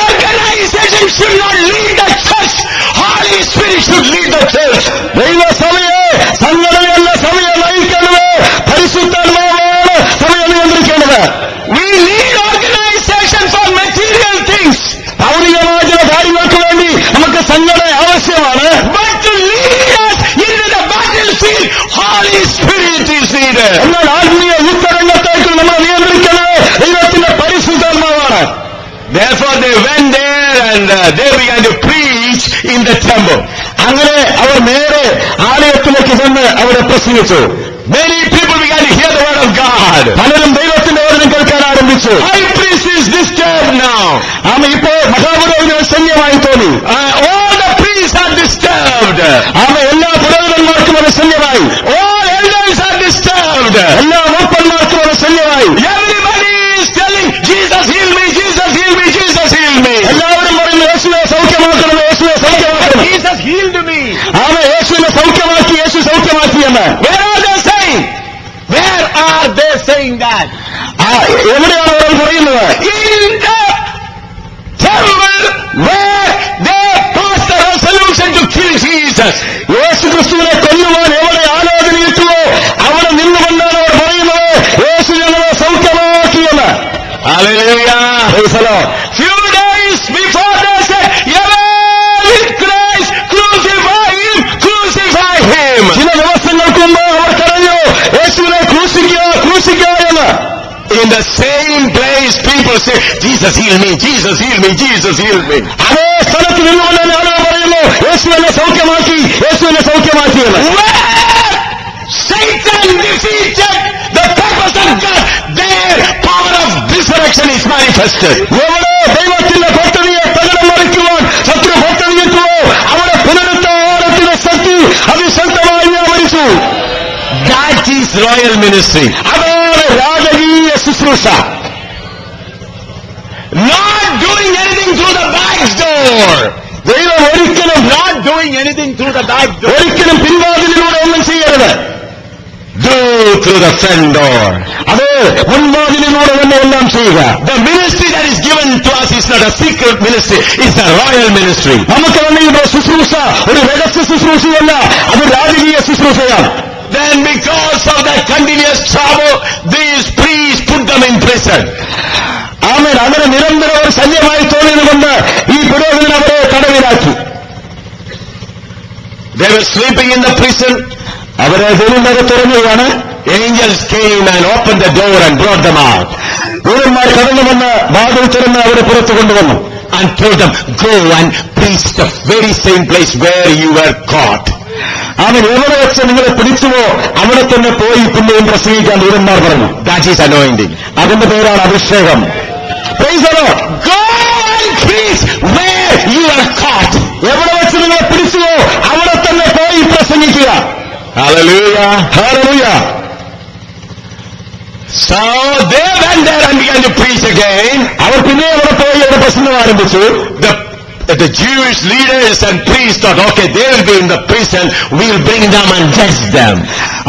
organization should not lead the church. Holy Spirit should lead the church. ദൈവസഭയെ സംഘടനയല്ല സഭയെ നയിക്കേണ്ടത്, പരിശുദ്ധാത്മാവാണ് സഭയെ നിയന്ത്രിക്കേണ്ടത്. We need organization for material things. ഭൗതികമായ ചില കാര്യങ്ങൾക്ക് വേണ്ടി നമുക്ക് സംഘടന ആവശ്യമാണ്. But to lead us into the battlefield, Holy Spirit is needed. എന്നാൽ ആത്മീയ യുദ്ധരംഗത്തേക്ക് നമ്മളെ നിയന്ത്രിക്കുന്നത് ദൈവത്തിന്റെ പരിശുദ്ധാത്മാവാണ്. Therefore they went there and they began to preach in the temple. അങ്ങനെ അവർ നേരെ ആലയത്തിലേക്ക് ചെന്ന് അവിടെ പ്രസംഗിച്ചു. Many people began to hear the word of God. പലരും ദൈവത്തിന്റെ വചനം കേൾക്കാൻ ആരംഭിച്ചു. High priest is disturbed now. ഇപ്പോൾ മഹാപുരോഹിതന് ശല്യമായി തോന്നി. All the priests are disturbed. എല്ലാ പുരോഹിതന്മാർക്കും അത് ശല്യമായി. All elders are disturbed. എല്ലാ മൂപ്പന്മാർക്കും അത് ശല്യമായി. Everybody is telling Jesus heal me, Jesus heal me, Jesus heal me. എല്ലാവരും പറയുന്നു യേശുവെ സൗഖ്യമാക്കണം, യേശുവെ സൗഖ്യമാക്കണം. Jesus healed me. യേശുവിനെ സൗഖ്യമാക്കി, യേശു സൗഖ്യമാക്കി എന്ന്. Where are they saying? Where are they saying that? എവിടെയാണ് അവർ പറയുന്നത്? In the temple where they passed the resolution to kill Jesus. യേശു ക്രിസ്തുവിനെ കൊല്ലുവാൻ എവിടെ ആലോചനയിട്ടുവോ അവിടെ നിന്നുകൊണ്ടാണ് അവർ പറയുന്നത് യേശു ഞങ്ങളെ സൗഖ്യമാക്കിയെന്ന്. Hallelujah. Praise the Lord. Few days before they said, "With Christ, crucify him, crucify him." ചില ദിവസങ്ങൾക്ക് മുമ്പ് അവർ പറഞ്ഞു യേശുവിനെ ക്രൂശിക്കുക, ക്രൂശിക്കുക എന്ന്. In the same place people say, "Jesus heal me, Jesus heal me, Jesus heal me." അതേ സ്ഥലത്ത് നിന്നുകൊണ്ട് ആളുകൾ പറയുന്നു യേശുവിനെ സൗഖ്യമാക്കി, യേശുവിനെ സൗഖ്യമാക്കി എന്ന്. Satan defeated the purpose of God. Their power of resurrection is manifested. എവിടെ ദൈവത്തിന്റെ പദ്ധതിയെ തകിടം മറിക്കുവാൻ ശത്രു പദ്ധതിയിട്ടുവോ അവിടെ പുനരുദ്ധാനത്തിന്റെ ശക്തി അതിശക്തമായി വ്യാപരിച്ചു. That is royal ministry. അതാണ് രാജകീയ ശുശ്രൂഷ. Not doing anything through the back door. ദൈവം ഒരിക്കലും not doing anything through the back door. ഒരിക്കലും പിൻവാതിലിലൂടെ ഒന്നും ചെയ്യരുത്. Do through the front door. അത് മുൻവാതിലിലൂടെ തന്നെ എല്ലാം ചെയ്യുക. The ministry that is given to us is not a secret ministry, it's a royal ministry. നമുക്ക് നൽകിയ ശുശ്രൂഷ ഒരു രഹസ്യ ശുശ്രൂഷയല്ല, അത് രാജകീയ ശുശ്രൂഷയാണ്. Then because of that continuous trouble, these priests put them in prison. ആമേൻ. അങ്ങനെ നിരന്തരം ഒരു ശല്യമായി തോന്നിയതുകൊണ്ട് ഈ പുരോഹിതൻ അവരെ തടവിലാക്കി. They were sleeping in the prison. അവരെ ജയിലിനകത്ത് തുറന്നുകയാണ്. Angels came and opened the door and brought them out. ദൂതന്മാർ കടന്നു വന്ന് വാതിൽ തുറന്ന് അവരെ പുറത്തു കൊണ്ടുവന്നു. And told them, "Go and preach the very same place where you were caught." അവൻ എവിടെ വെച്ച് നിങ്ങളെ പിടിച്ചുവോ അവിടെ തന്നെ പോയി പിന്നെയും പ്രസംഗിക്കാൻ ദൂതന്മാർ പറഞ്ഞു. That is anointing. അതിന്റെ പേരാണ് അഭിഷേകം. Praise the Lord. Go and preach where you are caught. എവിടെ വെച്ച് നിങ്ങളെ പിടിച്ചുവോ അവിടെ തന്നെ പോയി പ്രസംഗിക്കുക. Hallelujah. Hallelujah. So they went there and began to preach again. അവർ പിന്നെ അവിടെ പോയി അവിടെ പ്രസംഗം ആരംഭിച്ചു. The Jewish leaders and priests thought, okay, they will be in the prison, we'll bring them and judge them.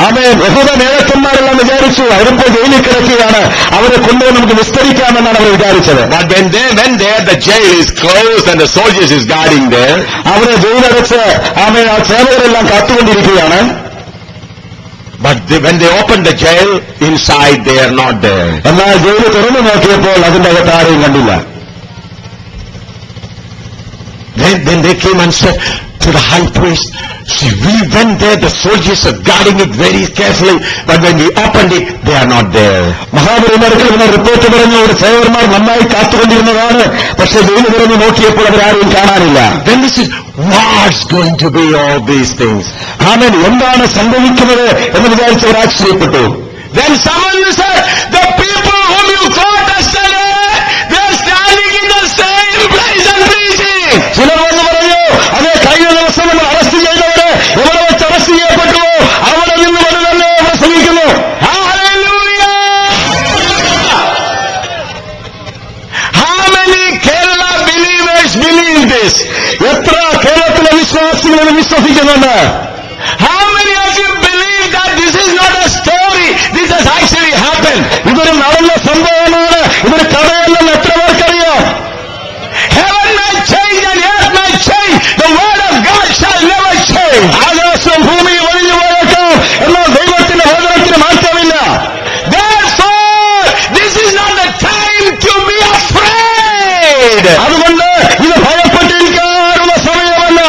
ആമേൻ. യഹൂദ നേതാക്കന്മാരെല്ലാം വിചാരിച്ചു അവരിപ്പോ ജയിലിൽ കിടക്കുകയാണ്, അവരെ കൊണ്ടുപോയി നമുക്ക് വിസ്തരിക്കാമെന്നാണ് അവർ വിചാരിച്ചത്. But when they went there, the jail is closed and the soldiers is guarding there. അവരെ ജയിലടച്ച് ആമേൻ ആ സേവകരെല്ലാം കാത്തുകൊണ്ടിരിക്കുകയാണ്. But when they opened the jail, inside they are not there. എന്നാൽ ജയിൽ തുറന്നു നോക്കിയപ്പോൾ അതിന്റെ അകത്ത് ആരെയും കണ്ടില്ല. Then they came and said to the high priest, see, we went there, the soldiers are guarding it very carefully, but when we opened it, they are not there. മഹാപുരോഹിതർക്ക് റിപ്പോർട്ട് പറഞ്ഞു, ഒരു സേവകന്മാർ നന്നായി കാത്തുകൊണ്ടിരുന്നതാണ്, പക്ഷെ ജയിൽ തുറന്നു നോക്കിയപ്പോൾ അവരാരെയും കാണാനില്ല. Then this is, what's going to be all these things? ആമേൻ. എന്താണ് സംഭവിക്കുന്നത് എന്ന് വിചാരിച്ചവർ ആശ്ചര്യപ്പെട്ടു. Then someone said, the people whom you caught yesterday, they are standing in the same place and preaching. ചിലർ വന്ന് പറഞ്ഞു, അതേ കഴിഞ്ഞ ദിവസം നമ്മൾ അറസ്റ്റ് ചെയ്തവരെ എവിടെ വെച്ച് അറസ്റ്റ് ചെയ്യപ്പെട്ടുവോ അവിടെ നിന്ന് വന്ന് തന്നെ പ്രസംഗിക്കുന്നു. Hallelujah! How many Kerala believers believe this? എത്ര കേരളത്തിലെ വിശ്വാസികൾ വിശ്വസിക്കുന്നുണ്ട്? How many of you believe that this is not a story, this has actually happened? ഇതൊരു നടന്ന സംഭവമാണ്, ഇതൊരു കഥയല്ലെന്ന് എത്ര പേർക്കറിയാം? Heaven may change and earth may change, the word of God shall never change. ആകാശം ഭൂമി ഒഴിഞ്ഞു പോയേക്കാം, എന്നാൽ ദൈവത്തിന്റെ വചനത്തിന് മാറ്റമില്ല. Therefore, this is not the time to be afraid. അതുകൊണ്ട് ഇത് ഭയപ്പെട്ടിരിക്കാനുള്ള സമയമല്ല.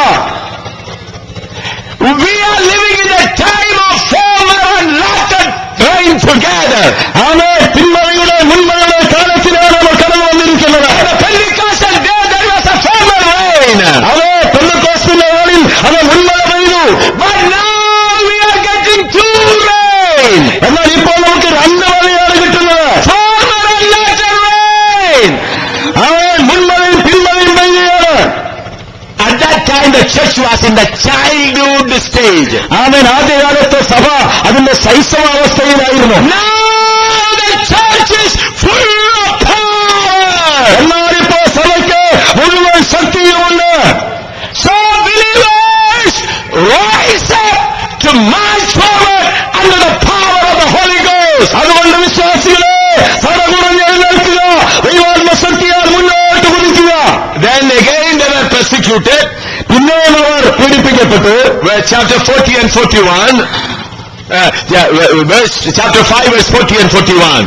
We are living in a time of former and latter rain together. ആമേ. പിന്മഴയുടെ മുൻമഴയുടെ കാലത്തിലാണ് നമ്മൾ കടന്നു വന്നിരിക്കുന്നത്. The Pentecostal day there was a former rain. അതേ പെന്തക്കോസ്തിന്റെ നാളിൽ അത് മുൻമഴ പെയ്തു. But now we are getting two rain. എന്നാൽ ഇപ്പോൾ നമുക്ക് രണ്ട് മഴയാണ് കിട്ടുന്നത്. Former and latter rain. അവൻ മുൻമഴയും പിന്മഴയും പെയ്യുകയാണ്. At that time the church was in the childhood stage. ആമേൻ. ആദ്യകാലത്തെ സഭ അതിന്റെ ശൈശവാവസ്ഥയിലായിരുന്നു. Now the church is full of power. എന്നാൽ ഇപ്പോൾ സഭയ്ക്ക് മുഴുവൻ ശക്തിയുമുണ്ട്. So believers, rise up to march forward under the power of the Holy Ghost. അതുകൊണ്ട് വിശ്വാസികളെ സടകുടഞ്ഞ് എഴുന്നേൽക്കുക, ദൈവാത്മ ശക്തിയാൽ മുന്നോട്ട് കുതിക്കുക. Then again they were persecuted. പിന്നെയും അവർ പീഡിപ്പിക്കപ്പെട്ടു. Chapter 40 and 41. Chapter 5 verse 40 and 41.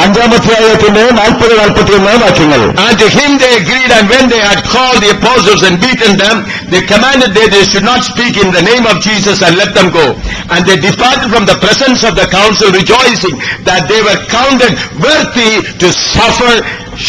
അഞ്ചാമധ്യായത്തിന്റെ 40-41 വാക്യങ്ങൾ. And to him they agreed, and when they had called the apostles and beaten them, they commanded that they should not speak in the name of Jesus and let them go. And they departed from the presence of the council, rejoicing that they were counted worthy to suffer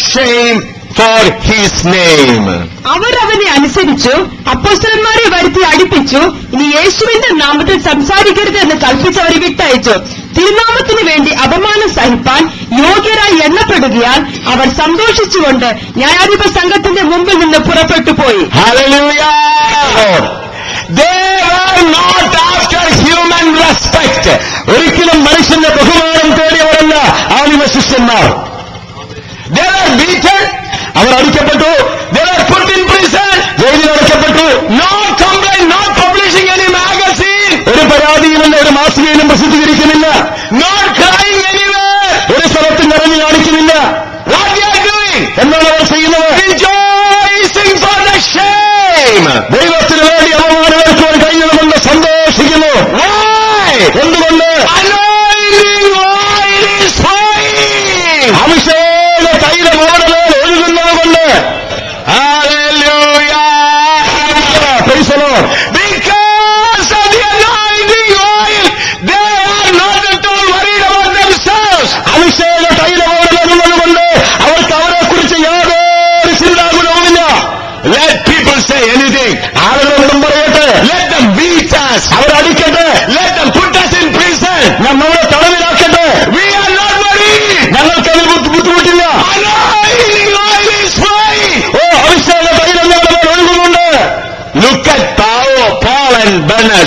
shame for his name. അവർ അവനെ അനുസരിച്ചു, അപ്പോസ്തലന്മാരെ വരുത്തി അടിപ്പിച്ചു. ഇനി യേശുവിന്റെ നാമത്തിൽ സംസാരിക്കരുത് എന്ന് കൽപ്പിച്ചവരെ വിട്ടയച്ചു. തിരുനാമത്തിനു വേണ്ടി അപമാനം സഹിപ്പാൻ യോഗ്യരായി എണ്ണപ്പെടുകയാൽ അവർ സന്തോഷിച്ചുകൊണ്ട് ന്യായാധിപ സംഘത്തിന്റെ മുമ്പിൽ നിന്ന് പുറപ്പെട്ടു പോയി. Hallelujah! They were not after human respect. ഒരിക്കലും മനുഷ്യന്റെ ബഹുമാനം തേടിയവരല്ല ആദിമ ശിഷ്യന്മാർ. They were beaten. Our അടിക്കപ്പെട്ടു. They were put in prison. ജയിലിൽ അടയ്ക്കപ്പെട്ടു. Not complaint, not publishing any magazine. ഒരു പരാതിയുമില്ല, ഒരു മാസികയിലും പ്രസിദ്ധീകരിക്കുന്നില്ല. Not crying anywhere. ഒരു സ്ഥലത്തും നിറഞ്ഞു കാണിക്കുന്നില്ല. What they are doing? എന്താണ് അവർ ചെയ്യുന്നത്? Rejoicing for the shame. ദൈവത്തിന് വേണ്ടി അപമാനമേൽക്കുവാൻ കഴിഞ്ഞതുകൊണ്ട് സന്തോഷിക്കുന്നു. Why? എന്തുകൊണ്ട്? Anointing oil is flowing. അഭിഷേക തൈലം ഓടലേ ഒഴുകുന്നത് കൊണ്ട്. Hallelujah. Praise the Lord. Because of the anointing oil, they are not at all worried about themselves. അഭിഷേക തൈലം ഓടലുള്ളത് കൊണ്ട് അവർക്ക് അവരെ കുറിച്ച് യാതൊരു ചിന്താകുലവുമില്ല. Let people say anything. ആളുകളൊന്നും പറയട്ടെ. Let them beat us. അവരടിക്കട്ടെ. Let them put us in prison. നമ്മളെ തടവിലാക്കട്ടെ. We are not worried. ഞങ്ങൾക്കതിൽ ബുദ്ധിമുട്ടില്ല. Anointing oil is flowing. അഭിഷേക തൈലം ഞങ്ങളുടെ മേൽ ഒഴുകുന്നുണ്ട്. Look at Paul and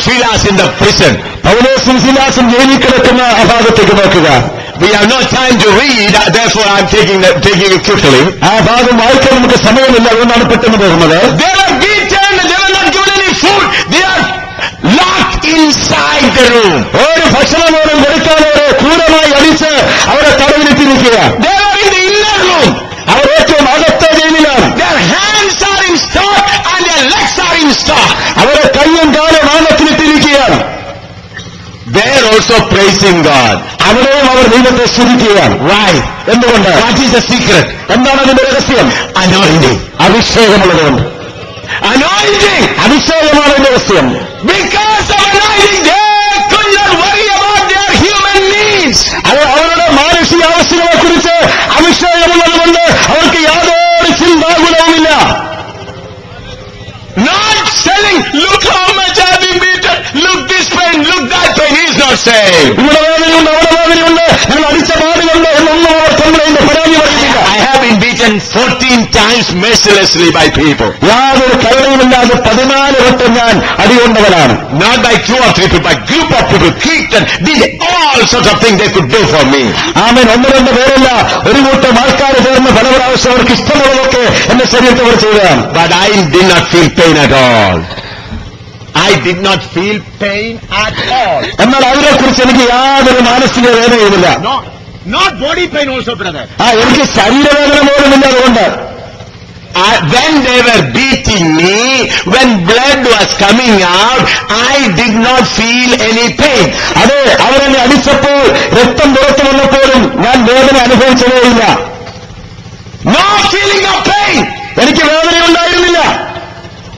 Silas in the prison. പൗലോസും ശീലാസും ജയിലിൽ കിടക്കുന്ന ആ ഭാഗത്തേക്ക് നോക്കുക. We have no time to read, therefore I'm taking it quickly. ആ ഭാഗം വായിക്കാൻ നമുക്ക് സമയമില്ല, അതുകൊണ്ടാണ് പെട്ടെന്ന് പോകുന്നത്. They were beaten, they were not given any food, they are locked inside the room. ഒരു ഭക്ഷണം പോലും കൊടുക്കാതെ ക്രൂരമായി അടിച്ച് അവരെ തടവിലിട്ടിരിക്കുക. They were in the inner room. അവർ ഏറ്റവും അകത്തെ ജയിലിലാണ്. Their hands are in stock and their legs are in stock. അവരെ കയ്യും കാലും ആഴത്തിലിട്ടിരിക്കുകയാണ്. They are also praising God. അവിടെയും അവർ ദൈവത്തെ സ്തുതിക്കുകയാണ്. Why? എന്തുകൊണ്ട്? What is the secret? എന്താണ് അതിന്റെ രഹസ്യം? Anointing. അഭിഷേകമുള്ളതുകൊണ്ട്. Anointing. അഭിഷേകമാണ് അതിന്റെ രഹസ്യം. Because of anointing, they could not worry about their human needs. അത് അവരുടെ മാനസിക ആവശ്യങ്ങളെ കുറിച്ച് അഭിഷേകമുള്ളതുകൊണ്ട് അവർക്ക് യാതൊരു ചിന്താകുലവുമില്ല. Not telling, look how much I've been beaten, look this pain, look that pain. He is not saying. ഇവിടെ വേദനയുണ്ട്, അവിടെ വേദനയുണ്ട്, ഞങ്ങൾ അടിച്ച പാടുകളുണ്ട് എന്നൊന്നും അവർ തങ്ങളുടെ പരാതി പറയുന്നില്ല. I have been beaten 14 times mercilessly by people. യാതൊരു കരുണയുമില്ലാതെ 14 വട്ടം ഞാൻ അടികൊണ്ടവനാണ്. Not by 2 or 3 people, but group of people kicked and did all sorts of things they could do for me. ആമേൻ. 1-2 പേരല്ല, ഒരു കൂട്ടം ആൾക്കാർ ചേർന്ന് പല പ്രാവശ്യം അവർക്ക് ഇഷ്ടമുള്ളതൊക്കെ എന്റെ ശരീരത്തെ അവർ ചെയ്തതാണ്. But I did not feel pain at all. I did not feel pain at all. എന്നാൽ അവരെക്കുറിച്ച് എനിക്ക് യാതൊരു മാനസിക വേദനയുമില്ല. Not body pain also, brother. എനിക്ക് ശരീരവേദന പോലുമില്ല. അതുകൊണ്ട് when they were beating me, when blood was coming out, I did not feel any pain. അതെ, അവരെന്നെ അടിച്ചപ്പോൾ രക്തം പുറത്തു വന്നപ്പോഴും ഞാൻ വേദന അനുഭവിച്ചതേയില്ല. No feeling of pain. എനിക്ക് വേദനയുണ്ടായിരുന്നില്ല.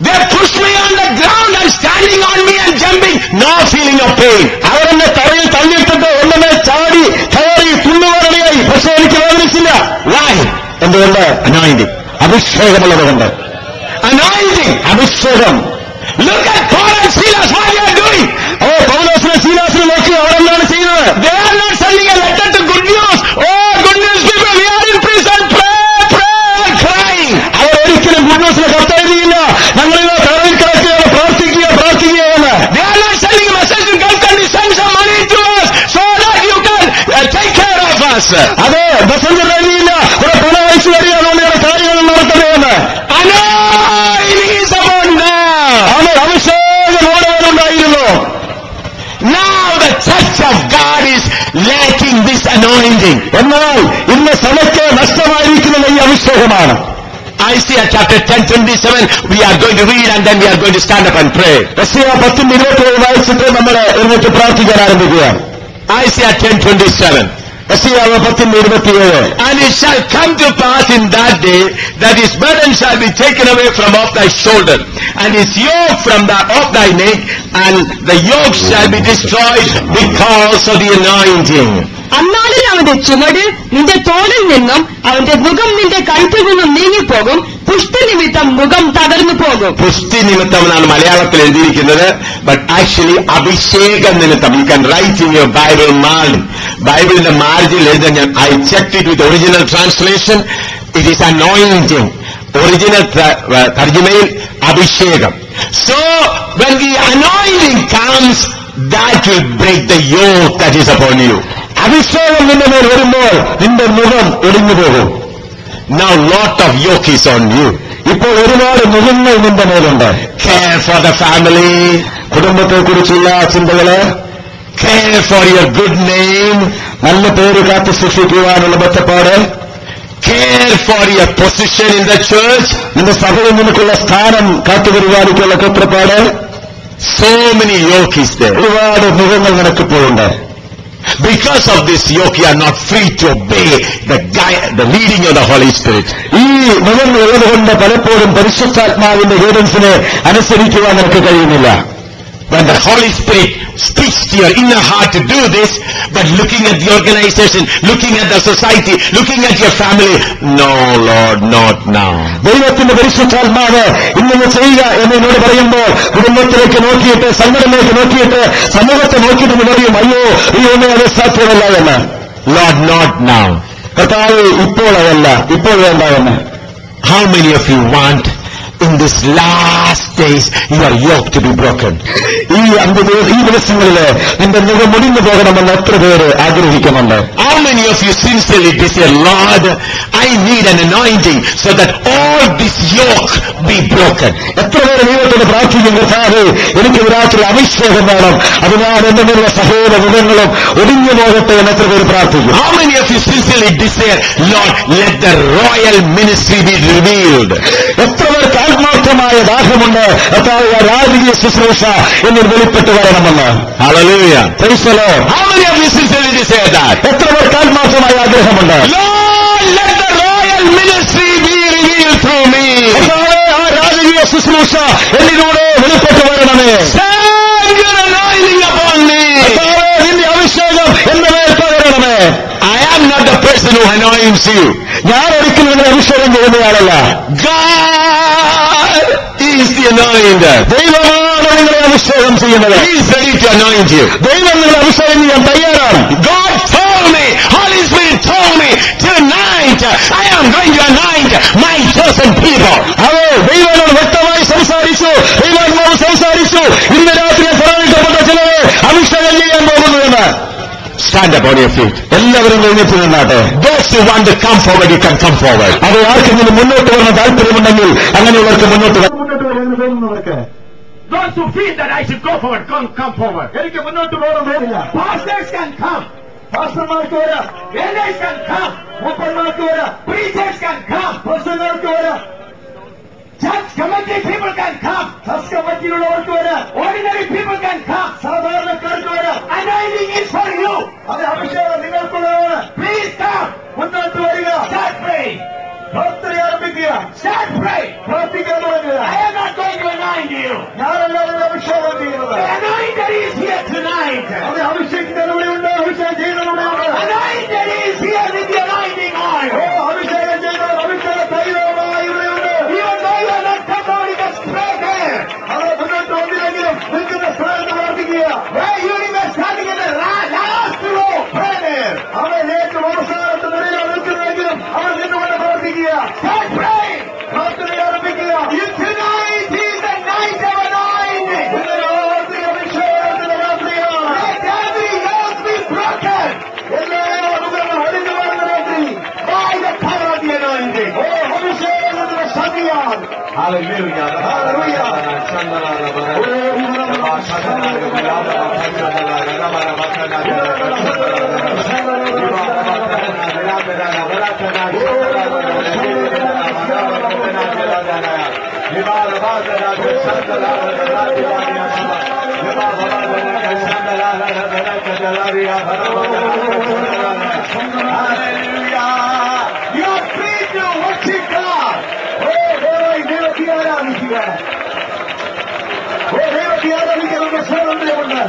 They pushed me on the ground and standing on me and jumping. No feeling of pain. അവരെന്നെ തറയിൽ തള്ളിയിട്ടിട്ട് എന്നെ ചാടി കയറി തുള്ളുവാനിടയായി. പക്ഷെ എനിക്ക് വേദനിച്ചില്ല. Why? എന്തുകൊണ്ട്? Anointing. അഭിഷേകമുള്ളതുകൊണ്ട്. Anointing. അഭിഷേകം. Look at Paul and Silas, what they are doing. പൗലോസിനെ ശീലാസിനെ നോക്കി അവരെന്താണ് ചെയ്യുന്നത്? They are not sending a letter to good news. Oh, good news people, we are in prison, pray, crying. അവർ ഒരിക്കലും ഗുഡ് ന്യൂസിന് കത്തെഴുതിയില്ല. ഞങ്ങളിത് തറയിൽ കിടക്കുകയാണ്, പ്രാർത്ഥിക്കുകയാണ്. They are not sending a message to God, can you send some money to us so that you can take care of us. അതെ, മെസ്സഞ്ചർ എഴുതിയില്ല, ഇവിടെ പണം അയച്ചു വരിക, നമ്മുടെ കാര്യങ്ങൾ നടത്തണമെന്ന്. Anointing is upon now. അവർ അഭിഷേകം ഓരോരുണ്ടായിരുന്നു. Now the church of God is lacking this anointing. എന്നാൽ ഇന്ന് സഭയ്ക്ക് നഷ്ടമായിരിക്കുന്നത് ഈ അഭിഷേകമാണ്. Isaiah chapter 10:27, we are going to read and then we are going to stand up and pray. യെശയ്യാ 10:27 വായിച്ചിട്ട് നമ്മൾ എന്നിട്ട് പ്രാർത്ഥിക്കാൻ ആരംഭിക്കുകയാണ്. Isaiah 10:27. യെശയ്യാ 10:27. And it shall come to pass in that day that his burden shall be taken away from off thy shoulder, and his yoke from off thy neck, and the yoke shall be destroyed because of the anointing. അന്നാളിൽ അവന്റെ ചുമട് നിന്റെ തോളിൽ നിന്നും അവന്റെ മുഖം നിന്റെ കഴുത്തിൽ നിന്നും നീങ്ങിപ്പോകും. പുഷ്ടി നിമിത്തം മുഖം തകർന്നു പോകും. പുഷ്ടി നിമിത്തം എന്നാണ് മലയാളത്തിൽ എഴുതിയിരിക്കുന്നത്. ബട്ട് ആക്ച്വലി അഭിഷേക നിമിത്തം. You can write in your Bible margin. ബൈബിളിന്റെ മാർജിനിൽ എഴുതാൻ ഞാൻ I checked it with original translation. It is anointing. Original തർജ്ജിമയിൽ അഭിഷേകം. So when the anointing comes, that will break the yoke that is upon you. അഭിഷേകം നിന്റെ മേൽ വരുമ്പോൾ നിന്റെ മുഖം ഒടിഞ്ഞു പോകും. Now lot of yoke is on you. ഇപ്പോൾ ഒരുപാട് മുഖങ്ങൾ നിന്റെ മേലുണ്ട്. Care for the family, കുടുംബത്തെക്കുറിച്ചുള്ള ചിന്തകള്, care for your good name, നല്ല പേര് കാത്തു സൂക്ഷിക്കുവാനുള്ള ബന്ധപ്പാട്, care for your position in the church, നിന്റെ സഭയിൽ നിനക്കുള്ള സ്ഥാനം കാത്തുപരിപാലിക്കുള്ള കൃത്രപ്പാട്. so many yoke is there. ഒരുപാട് മുഖങ്ങൾ നിനക്കിപ്പോഴുണ്ട്. Because of this yoke, you are not free to obey the leading of the Holy Spirit. ഈ മുഖങ്ങൾ ഉള്ളതുകൊണ്ട് പലപ്പോഴും പരിശുദ്ധാത്മാവിന്റെ ഗൈഡൻസിനെ അനുസരിക്കുവാൻ നിനക്ക് കഴിയുന്നില്ല. When the Holy Spirit speaks to your inner heart to do this, but looking at the organization, looking at the society, looking at your family, no Lord, not now. ദൈവത്തിന്റെ പരിശുദ്ധാത്മാവ് ഇങ്ങനെ ചെയ്യുക എന്നോട് പറയുമ്പോൾ കുടുംബത്തിലേക്ക് നോക്കിയിട്ട്, സംഘടനയിലേക്ക് നോക്കിയിട്ട്, സമൂഹത്തെ നോക്കിയിട്ട് പറയും, അയ്യോ അത് സാധ്യമല്ല എന്ന്. Lord, not now. കർത്താവ് ഇപ്പോൾ അതല്ല, ഇപ്പോൾ വേണ്ട എന്ന്. How many of you want in these last days your yoke to be broken. ഈ ദിവസങ്ങളില് നിന്റെ മുഖം മുടിഞ്ഞു പോകണമെന്ന് എത്ര പേര് ആഗ്രഹിക്കുന്നുണ്ട്? How many of you sincerely desire, Lord, I need an anointing so that all this yoke be broken? എത്ര പേര് ദൈവത്തോട് പ്രാർത്ഥിക്കും, കർത്താവേ എനിക്ക് രാത്രി അഭിഷേകം വേണം, അതിനാൽ എന്റെ മുന്നിലെ സകല മുഖങ്ങളും ഒടിഞ്ഞു പോകട്ടെ എന്ന് എത്ര പേര് പ്രാർത്ഥിക്കും? How many of you sincerely desire, Lord, let the royal ministry be revealed? എത്ര പേർക്ക് ആത്മാർത്ഥമായ ദാഹമുണ്ട്, കർത്താവേ രാജകീയ ശുശ്രൂഷ എന്നിൽ വെളിപ്പെട്ട് വരണമെന്ന്? Hallelujah. Praise the Lord. How many of you sincerely desire that? എത്ര പേർക്ക് ആത്മാർത്ഥമായ ആഗ്രഹമുണ്ട്? Lord, let the royal ministry be revealed through me. കർത്താവേ ആ രാജകീയ ശുശ്രൂഷ എന്നിലൂടെ വെളിപ്പെട്ട് വരണമേ. Send your anointing upon me. കർത്താവേ നിന്റെ അഭിഷേകം എന്റെ മേൽ പകരണമേ. I am not the person who anoints you. ഞാൻ ഒരിക്കലും നിങ്ങളെ അഭിഷേകം ചെയ്യുന്നയാളല്ല. God is the anointer. ദൈവമാണ് നിങ്ങളെ അഭിഷേകം ചെയ്യുന്നത്. He is ready to anoint you. ദൈവം നിങ്ങളെ അഭിഷേകം ചെയ്യാൻ തയ്യാറാണ്. God told me, Holy Spirit told me, tonight I am going to anoint my chosen people. അതെ, ദൈവനോട് വ്യക്തമായി സംസാരിച്ചു, ദൈവാത്മാവ് സംസാരിച്ചു. ഇന്ന് രാത്രി തെരഞ്ഞെടുക്കപ്പെട്ട ചിലരെ അഭിഷേകം ചെയ്യാൻ പോകുന്നുവെന്ന്. Stand up on your feet. എല്ലാവരും എഴുന്നേറ്റ് നിന്നാട്ടെ. Those who want to come forward, you can come forward. അത് ആർക്കെങ്കിലും മുന്നോട്ട് വരണം താല്പര്യമുണ്ടെങ്കിൽ അങ്ങനെയുള്ളവർക്ക് മുന്നോട്ട് വരുന്നവർക്ക്. Those who feel that I should go forward, come forward. എനിക്ക് മുന്നോട്ട് പോകണം പേരില്ല. Pastors can come. പാസ്റ്റർമാർക്ക് വരാം. Elders can come. മൂപ്പന്മാർക്ക് വരാം. Preachers can come. പ്രസംഗർക്ക് വരാം. Church committee people can come. Church കമ്മിറ്റിയിലുള്ളവർക്ക് വരാം. Ordinary people can come. സാധാരണക്കാർക്ക് വരാം. Anointing is for you. അത് അഭിഷേകം നിങ്ങൾക്കുള്ളതാണ്. Please come. മുന്നോട്ട് വരിക. Start praying. പ്രാർത്ഥന ആരംഭിക്കുക. Start praying. പ്രാർത്ഥിക്കാൻ തുടങ്ങുക. I am not going to anoint you. ഞാനെല്ലാവരും അഭിഷേകം ചെയ്യുന്നത്. The anointed is here tonight. അത് അഭിഷേകിക്കുന്നതിലൂടെയുണ്ട്, അഭിഷേകം ചെയ്യുന്നതിലൂടെയുണ്ട്. Anointed is here with the anointing oil. അഭിഷേകം ചെയ്താൽ അഭിഷേക തൈലമായി ഇവിടെയുണ്ട്. Even though you are not come out, you can pray there. അത് മുന്നോട്ട് വന്നില്ലെങ്കിലും നിൽക്കുന്ന സ്ഥാനത്ത് പ്രാർത്ഥിക്കുക. Where you are standing in the last row, pray there. അവൻ ഏറ്റവും അവസാനത്തെ നിലയിൽ നിൽക്കുന്നെങ്കിലും അവൻ നിന്നുകൊണ്ട് പ്രാർത്ഥിക്കുക. Start praying. പ്രാർത്ഥന ആരംഭിക്കുക. Tonight is the night of anointing. ഇന്ന് രാത്രി അഭിഷേകത്തിന്റെ രാത്രിയാണ്. Let every yoke be broken എല്ലാ മുഖങ്ങളും അടിഞ്ഞു വരുന്ന രാത്രി. by the power of the anointing. അഭിഷേകത്തിന്റെ ശക്തിയാണ്. Hallelujah. Hallelujah. You are free to worship God. ദൈവത്തെ ആരാധിക്കുക. ദൈവത്തെ ആരാധിക്കുന്ന സ്വാതന്ത്ര്യമുണ്ട്.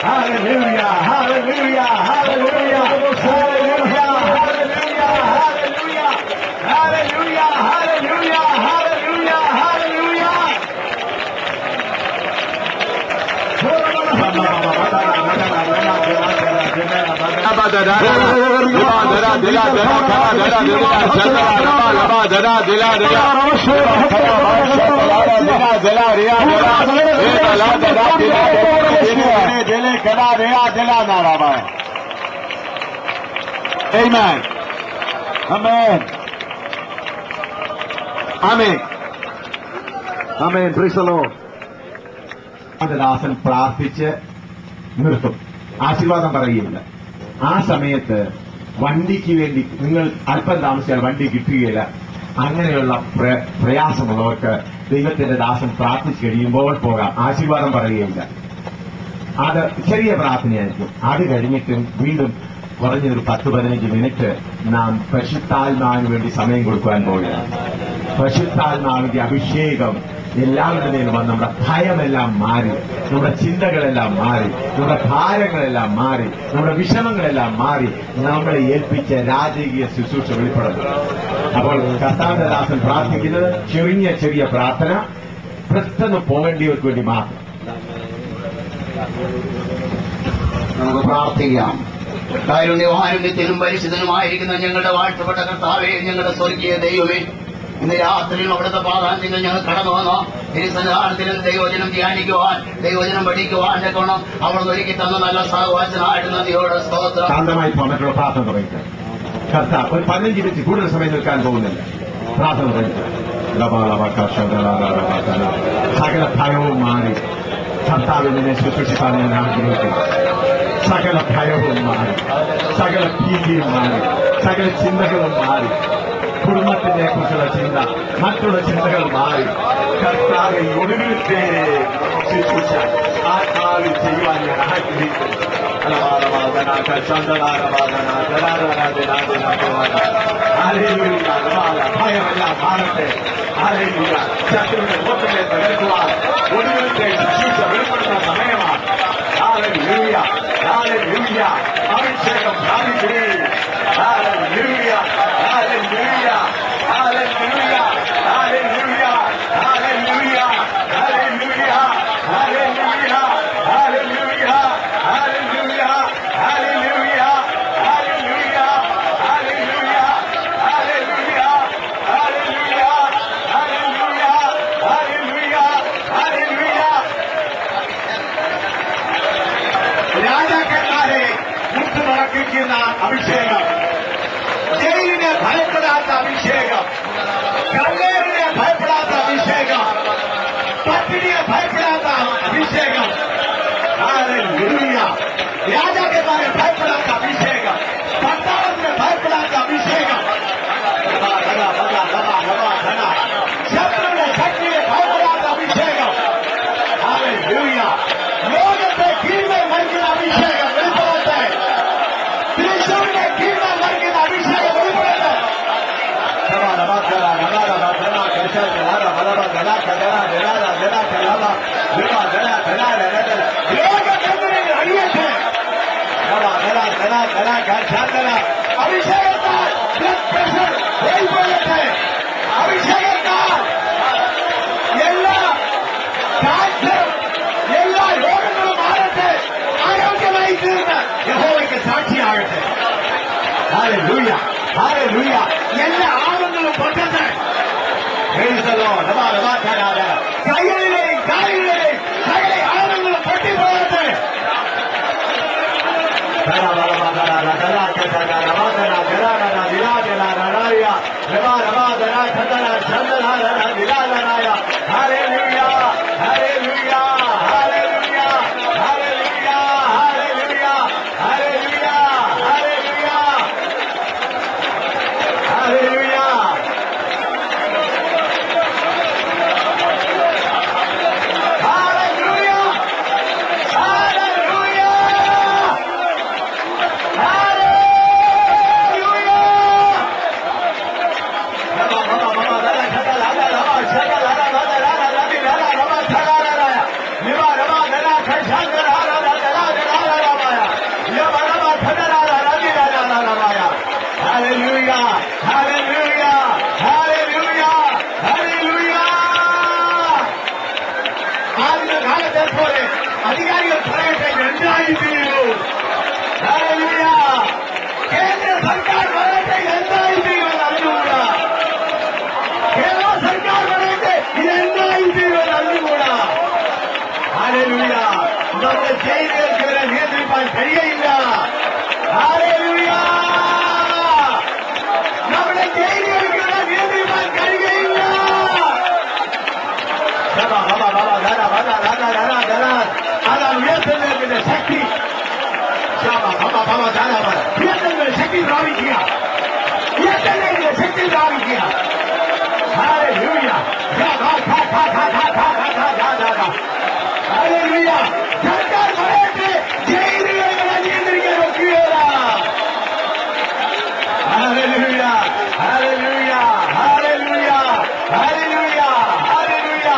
Hallelujah, hallelujah, hallelujah, hallelujah, hallelujah, hallelujah, hallelujah, hallelujah, hallelujah. Amen. Amen. Amen. Amen. Praise the Lord. ദാസൻ പ്രാർത്ഥിച്ച് നിർത്തും, ആശീർവാദം പറയുകയില്ല. ആ സമയത്ത് വണ്ടിക്ക് വേണ്ടി നിങ്ങൾ അല്പം താമസിച്ചാൽ വണ്ടി കിട്ടുകയില്ല. അങ്ങനെയുള്ള പ്രയാസമുള്ളവർക്ക് ദൈവത്തിന്റെ ദാസൻ പ്രാർത്ഥിച്ചു കഴിയുമ്പോൾ പോകാം, ആശീർവാദം പറയുകയില്ല. അത് ചെറിയ പ്രാർത്ഥനയായിരിക്കും. അത് കഴിഞ്ഞിട്ടും വീണ്ടും കുറഞ്ഞൊരു 10-15 മിനിറ്റ് നാം പരിശുദ്ധാത്മാവിന് വേണ്ടി സമയം കൊടുക്കുവാൻ പോകുകയാണ്. പരിശുദ്ധാത്മാവിന്റെ അഭിഷേകം എല്ലാവരുടെ മേലും വന്ന് നമ്മുടെ ഭയമെല്ലാം മാറി, നമ്മുടെ ചിന്തകളെല്ലാം മാറി, നമ്മുടെ ഭാരങ്ങളെല്ലാം മാറി, നമ്മുടെ വിഷമങ്ങളെല്ലാം മാറി നമ്മളെ ഏൽപ്പിച്ച രാജകീയ ശുശ്രൂഷ വെളിപ്പെടുന്നു. അപ്പോൾ കർത്താവിന്റെ ദാസൻ പ്രാർത്ഥിക്കുന്നത് ചെറിയ പ്രാർത്ഥന, പെട്ടെന്ന് പോകേണ്ടിയവർക്ക് വേണ്ടി മാത്രം. നമുക്ക് പ്രാർത്ഥിക്കാം. കാരുണ്യവാനും നിത്യനും പരിശുദ്ധനുമായിരിക്കുന്ന ഞങ്ങളുടെ വാഴ്ത്തപ്പെട്ട കർത്താവേ, ഞങ്ങളുടെ സ്വർഗീയ ദൈവമേ, ഇന്ന് രാത്രിയും അവിടുത്തെ പ്രാധാന്യങ്ങൾ ഞങ്ങൾ കടന്നു വന്നോ തിരുസന്നിധാനത്തിലും ദൈവവചനം ധ്യാനിക്കുവാൻ, ദൈവവചനം പഠിക്കുവാൻ കൊണം അവിടുന്ന് ഒരുക്കി തന്ന നല്ല സഹവാസനായിട്ട് നന്ദിയോടെ സ്തോത്രം. ശാന്തമായി മറ്റുള്ള പ്രാർത്ഥന തുടങ്ങിക്കാം. കർത്താവ് ഒരു 15 മിനിറ്റ് കൂടുതൽ സമയം നിൽക്കാൻ പോകുന്നില്ല. പ്രാർത്ഥന തുടങ്ങിക്കാം. സകല ഭയവും മാറി കർത്താവിനെ ശുശ്രൂഷിക്കാൻ ഞാൻ ആഗ്രഹിക്കുന്നു. സകല ഭയവും മാറി, സകല ഭീതിയും മാറി, സകല ചിന്തകളും മാറി, കുടുംബത്തിനെ കുറിച്ചുള്ള ചിന്ത, മറ്റുള്ള ചിന്തകൾ മാറി കർത്താവിൽ ഒടുവിലത്തെ ശുശ്രൂഷ ആത്മാവിൽ ചെയ്യുവാൻ ഞാൻ ആഗ്രഹിക്കുന്നു. ഭയമെല്ലാം മാറട്ടെ. ശത്രുവിന്റെ മുഖത്തിനെ തകർക്കുവാൻ ഒടുവിലത്തെ ശുശ്രൂഷ വെളിപ്പെടുന്ന സമയമാണ്. അഭിഷേകം പ്രാപിക്കണേ. രാജാക്കന്മാരെ മുട്ടുമടക്കിക്കുന്ന അഭിഷേകം, ജയിലിനെ ഭയപ്പെടാത്ത അഭിഷേകം, കല്ലേറിനെ ഭയപ്പെടാത്ത അഭിഷേകം, പട്ടിണിയെ ഭയപ്പെടാത്ത അഭിഷേകം, രാജാക്കന്മാരെ ഭയപ്പെടാത്ത അഭിഷേകം, പട്ടാളത്തിനെ ഭയപ്പെടാത്ത അഭിഷേകം, ശത്രുവിന്റെ ശക്തിയെ ഭയപ്പെടാത്ത അഭിഷേകം, ലോകത്തെ കീഴ്മേൽ മരിക്കുന്ന അഭിഷേകം വെളിപ്പെടട്ടെ. തൃശ്ശൂരിന്റെ കീഴ്മേൽ മരിക്കുന്ന അഭിഷേകം വെളിപ്പെടട്ടെ. ലോകത്തെന്തിനെ അഴിയട്ടെ. അഭിഷേകത്താൽ ബ്ലഡ് പ്രഷർ വെളിപ്പെടട്ടെ. അഭിഷേകത്താൽ എല്ലാ ക്യാൻസറും എല്ലാ രോഗങ്ങളും മാറട്ടെ. ആരോഗ്യമായി തീർന്ന് യഹോവയ്ക്ക് സാക്ഷിയാകട്ടെ. Hallelujah, hallelujah. എല്ലാ ആളുകളും പൊട്ടട്ടെ. കൈകളിലെയും കാലുകളിലെയും സകല ആളുകളും പൊട്ടിപ്പോകട്ടെ. അധികാരികൾ പറയട്ടെ, എന്തായി തീരൂ. കേന്ദ്ര സർക്കാർ പറയട്ടെ, എന്തായി തീരുമെന്ന് അറിഞ്ഞുകൂടാ. കേരള സർക്കാർ പറയട്ടെ, ഇതെന്തായി തീരുമെന്ന് അറിഞ്ഞുകൂടാ. ഹല്ലേലൂയ. നമ്മുടെ ജയിലുകൾക്ക് ഇവരെ നിയന്ത്രിക്കാൻ കഴിയയില്ല. ഹല്ലേലൂയ. നമ്മുടെ ജയിലുകൾക്ക് ഇവരെ നിയന്ത്രിക്കാൻ കഴിയയില്ല. അതാണ് ഉയർത്തുന്നതിന്റെ ശക്തി. ഉയർത്തുന്നതിന്റെ ശക്തി പ്രാപിക്കുക. ഉയർത്തുന്നതിന്റെ ശക്തി പ്രാപിക്കുക. ഹല്ലേലൂയ. ഹല്ലേലൂയ. സർക്കാർ പറയട്ടെ, ജയിലുകളെ നിയന്ത്രിക്കാൻ ഒക്കുകയില്ല. ഹല്ലേലൂയ, ഹല്ലേലൂയ, ഹല്ലേലൂയ, ഹല്ലേലൂയ, ഹല്ലേലൂയ.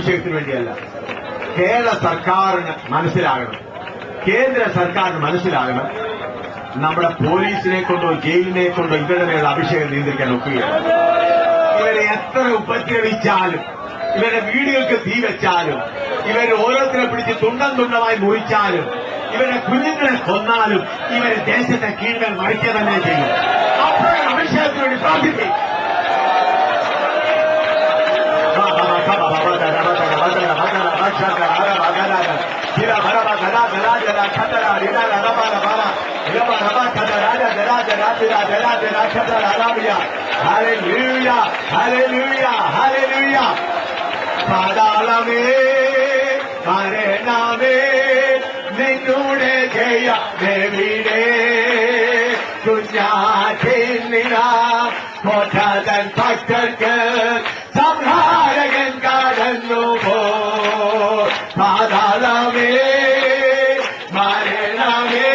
അഭിഷേകത്തിന് വേണ്ടിയല്ല. കേരള സർക്കാരിന് മനസ്സിലാകണം, കേന്ദ്ര സർക്കാരിന് മനസ്സിലാകണം, നമ്മുടെ പോലീസിനെ കൊണ്ടോ ജയിലിനെ കൊണ്ടോ ഇവരുടെ മേലുള്ള അഭിഷേകം നിയന്ത്രിക്കാൻ ഒക്കുകയാണ്. ഇവരെ എത്ര ഉപദ്രവിച്ചാലും, ഇവരുടെ വീടുകൾക്ക് തീ വെച്ചാലും, ഇവരെ ഓരോരുത്തരെ പിടിച്ച് തുണ്ടം തുണ്ടമായി മുറിച്ചാലും, ഇവരുടെ കുഞ്ഞുങ്ങളെ കൊന്നാലും ഇവരെ ദേശത്തെ കീഴ്മേൽ മറിക്കുക തന്നെ ചെയ്യും. അപ്പോഴും അഭിഷേകത്തിന് വേണ്ടി പ്രാർത്ഥിക്കും. പാതാളമേ മരണമേ നിന്നൂടെ ജയ ദേവിയുടെ കുഞ്ഞാറ്റില്ല കോട്ടതൻ ഭക്തർക്ക് സംഹാരകൻ കടന്നു പോ. പാതാളമേ മരണമേ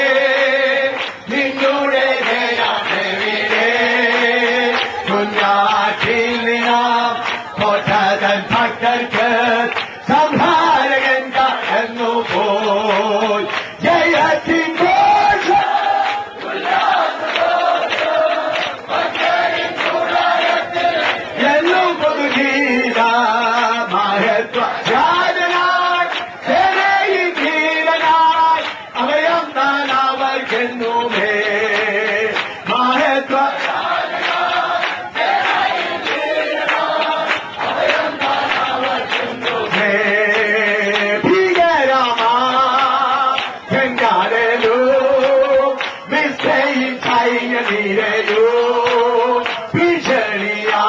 നിന്നൂടെ ജയ ദേവിയുടെ കുഞ്ഞാറ്റില്ല കോട്ടതൻ ഭക്തർക്ക് സംഹാരകൻ കടന്നു പോയി. ജയത്തിൻ എന്നും പൊതുഗീത മഹത്വ രാജനായി സേനയിൽ ധീരനായി അഭയം താൻ അവർക്കെന്നുമേ മഹത്വ ോ ഭീഷണിയാ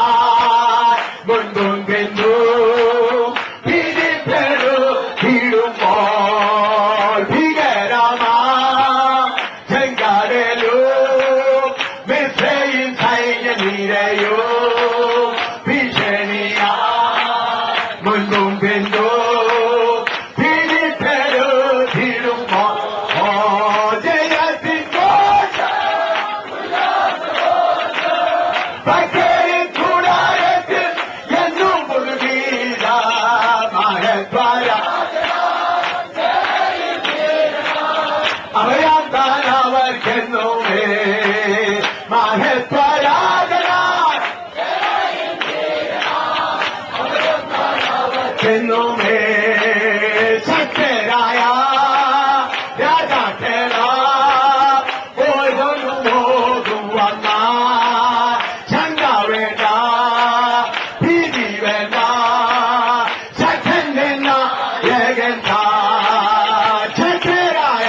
മുൻപും പിന്നും പിടിപ്പെടു കിടുമ്പോൾ ഭീകരമാ ചെങ്കാടലോ മിശ്രയിൽ സൈന്യനിരയോ ഭീഷണിയാ മുൻപും പിന്നും പിടിപ്പെടു കിടുമ്പോൾ അവർക്കെന്നുമേ മഹത്വരാജനായെന്നുമേ ശക്തരായ രാജാക്കളാ ഓരോന്നു മോതും വന്ന ശങ്ക വേണ്ട ഭീതി വേണ്ട ശക്തൻ നിന്ന ഏകന്ത ശക്തരായ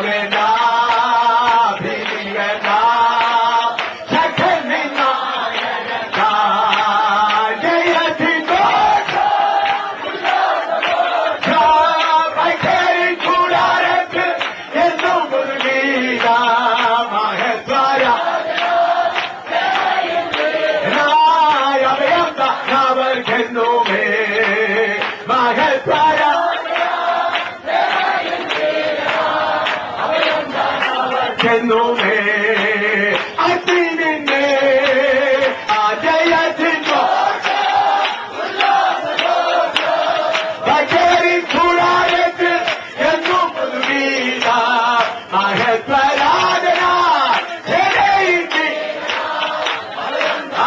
വേണ്ട ഭീതി വേണ്ട ശക്തൻ നിന്ന ജയത്തിൻ കൂടാരത്ത് എന്നും ഒരു ഗീത മഹത്വര അഭയം അവർക്കെന്നുമേ മഹത്വര െന്നുമേ അതിനെ ജയത്തിൻ കൂടാരത്ത് എന്നും പുതുഗീത മഹത്വരാജന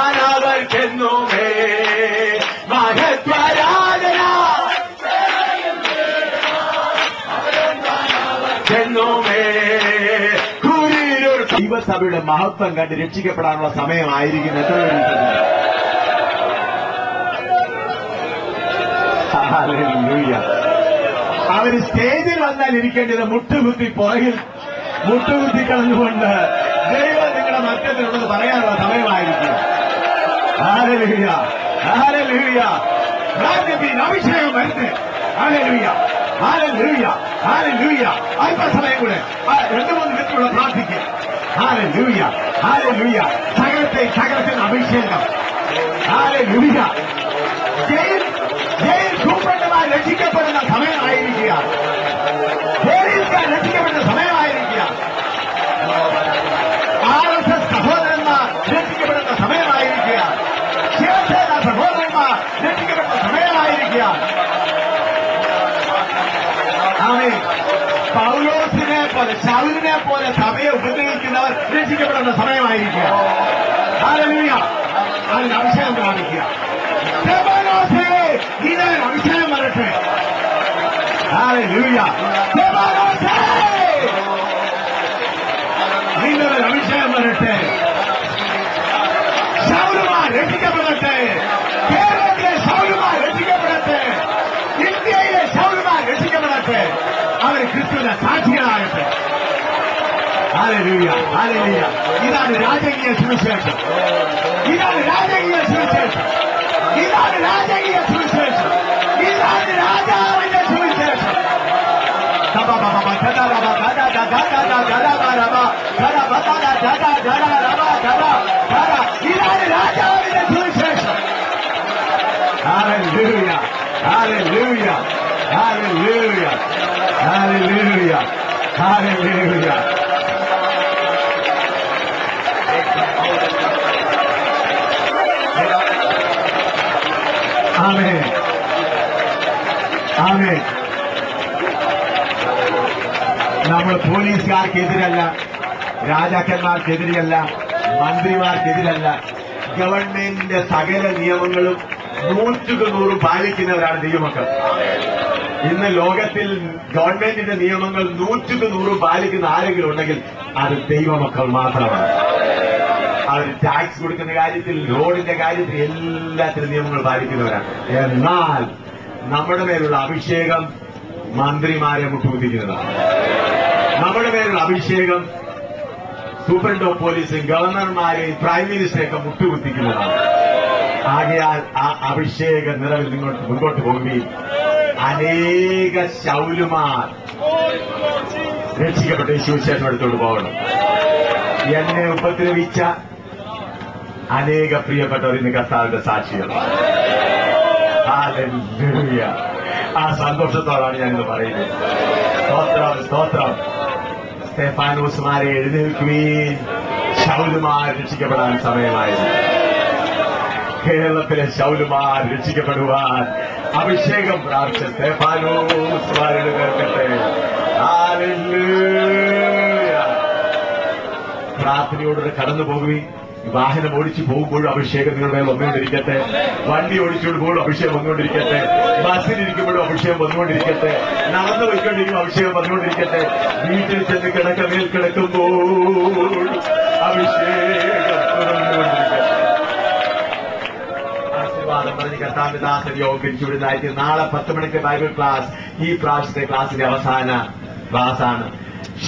അവർക്കെന്നുമേ മഹത്വരാജന എന്നുമേ ദൈവസഭയുടെ മഹത്വം കണ്ട് രക്ഷിക്കപ്പെടാനുള്ള സമയമായിരിക്കും. എത്ര അവര് സ്റ്റേജിൽ വന്നാൽ ഇരിക്കേണ്ടത് മുട്ടുകുത്തി പുറകിൽ മുട്ടുകുത്തി കളഞ്ഞുകൊണ്ട് ദൈവം നിങ്ങളുടെ മറ്റത്തിനുള്ളത് പറയാനുള്ള സമയമായിരിക്കും. ഹല്ലേലൂയ ഹല്ലേലൂയ അഭിഷേകം വരുന്നത്. ഹല്ലേലൂയ ഹല്ലേലൂയ ഹല്ലേലൂയ. അല്പസമയം കൂടെ 2-3 മിനിറ്റുള്ള പ്രാർത്ഥിക്കുക. ഹല്ലേലൂയ ഹല്ലേലൂയ. സകലത്തിന് അഭിഷേകം. ഹല്ലേലൂയ. ജയിൽ സൂപ്രണ്ടമാർ രക്ഷിക്കപ്പെടുന്ന സമയമായിരിക്കുക. പോലീസുകാർ രക്ഷിക്കപ്പെടുന്ന സമയമായിരിക്കുക. രക്ഷിക്കപ്പെടുന്ന സമയമായിരിക്കുക. ഹല്ലേലൂയ. അതിന് അഭിഷേകം കാണിക്കുക. സ്റ്റെഫാനോസേ, ഇതിന് അഭിഷേകം വരട്ടെ. ഹല്ലേലൂയ. സ്റ്റെഫാനോസേ, ഇതിന് അഭിഷേകം വരട്ടെ. ശൗലുമാർ രക്ഷിക്കപ്പെടട്ടെ. കേരളത്തിലെ ശൗലുമാർ രക്ഷിക്കപ്പെടട്ടെ. ഇന്ത്യയിലെ ശൗലുമാർ രക്ഷിക്കപ്പെടട്ടെ. അവർ ക്രിസ്തുവിന്റെ സാക്ഷികളാകട്ടെ. Hallelujah, hallelujah. ഇതാണ് രാജകീയ സുവിശേഷം. ഇതാണ് രാജകീയ സുവിശേഷം. ഇതാണ് രാജകീയ സുവിശേഷം. ഇതാണ് രാജാവിന്റെ സുവിശേഷം. ഇതാണ് രാജാവിന്റെ സുവിശേഷം. ഹല്ലേലൂയ, ഹല്ലേലൂയ, ഹല്ലേലൂയ, ഹല്ലേലൂയ, ഹല്ലേലൂയ. ആമേൻ, ആമേൻ. നമ്മൾ പോലീസുകാർക്കെതിരല്ല, രാജാക്കന്മാർക്കെതിരല്ല, മന്ത്രിമാർക്കെതിരല്ല. ഗവൺമെന്റിന്റെ സകല നിയമങ്ങളും 100% പാലിക്കുന്നവരാണ് ദൈവമക്കൾ. ഇന്ന് ലോകത്തിൽ ഗവൺമെന്റിന്റെ നിയമങ്ങൾ 100% പാലിക്കുന്ന ആരെങ്കിലും ഉണ്ടെങ്കിൽ അത് ദൈവമക്കൾ മാത്രമാണ്. അവർ ടാക്സ് കൊടുക്കുന്ന കാര്യത്തിൽ, റോഡിന്റെ കാര്യത്തിൽ എല്ലാത്തിനും നിയമങ്ങൾ പാലിക്കുന്നവരാണ്. എന്നാൽ നമ്മുടെ മേലുള്ള അഭിഷേകം മന്ത്രിമാരെ മുട്ടുകുത്തിക്കുന്നതാണ്. നമ്മുടെ മേലുള്ള അഭിഷേകം സൂപ്രണ്ട് ഓഫ് പോലീസും ഗവർണർമാരെയും പ്രൈം മിനിസ്റ്ററെയൊക്കെ മുട്ടുകുത്തിക്കുന്നതാണ്. ആകയാൽ ആ അഭിഷേക നിറവിൽ നിങ്ങൾ മുൻപോട്ട് പോകുകയും അനേക ശൗലുമാർ രക്ഷിക്കപ്പെട്ട സുവിശേഷം എടുത്തോണ്ട് പോകണം. എന്നെ ഉപദ്രവിച്ച അനേക പ്രിയപ്പെട്ടവർ ഇന്ന് കർത്താവിന്റെ സാക്ഷികൾ. ഹല്ലേലൂയ. ആ സന്തോഷത്തോടാണ് ഞാനിന്ന് പറയുന്നത്. സ്തോത്രം, സ്തോത്രം. സ്തെഫാനോസുമാരെ എഴുന്നേൽക്കുകയും ശൗലുമാർ രക്ഷിക്കപ്പെടാൻ സമയമായിരുന്നു. കേരളത്തിലെ ശൗലുമാർ രക്ഷിക്കപ്പെടുവാൻ അഭിഷേകം പ്രാപിച്ച സ്തെഫാനോസുമാർ എഴുന്നേൽക്കട്ടെ. ഹല്ലേലൂയ. പ്രാർത്ഥനയോടെ കടന്നു പോകുകയും വാഹനം ഓടിച്ചു പോകുമ്പോഴും അഭിഷേകം നിങ്ങളുടെ മേൽ വന്നുകൊണ്ടിരിക്കട്ടെ. വണ്ടി ഓടിച്ചുകൊണ്ടുപോഴും അഭിഷേകം വന്നുകൊണ്ടിരിക്കട്ടെ. ബസ്സിലിരിക്കുമ്പോഴും അഭിഷേകം വന്നുകൊണ്ടിരിക്കട്ടെ. നടന്നു പോയിക്കൊണ്ടിരിക്കുമ്പോൾ അഭിഷേകം വന്നുകൊണ്ടിരിക്കട്ടെ. വീട്ടിൽ ചെന്ന് കിടക്കമേൽ കിടക്കുമ്പോൾ അഭിഷേകം തുടർന്നുകൊണ്ടിരിക്കട്ടെ. ആശീർവാദം പറഞ്ഞ് കർത്താവിന്റെ ദാസൻ യോഗം പിരിച്ചുവിടുന്നതായിട്ട് നാളെ 10 മണിക്ക് ബൈബിൾ ക്ലാസ്. ഈ പ്രാവശ്യത്തെ ക്ലാസിന്റെ അവസാന ക്ലാസ്സാണ്.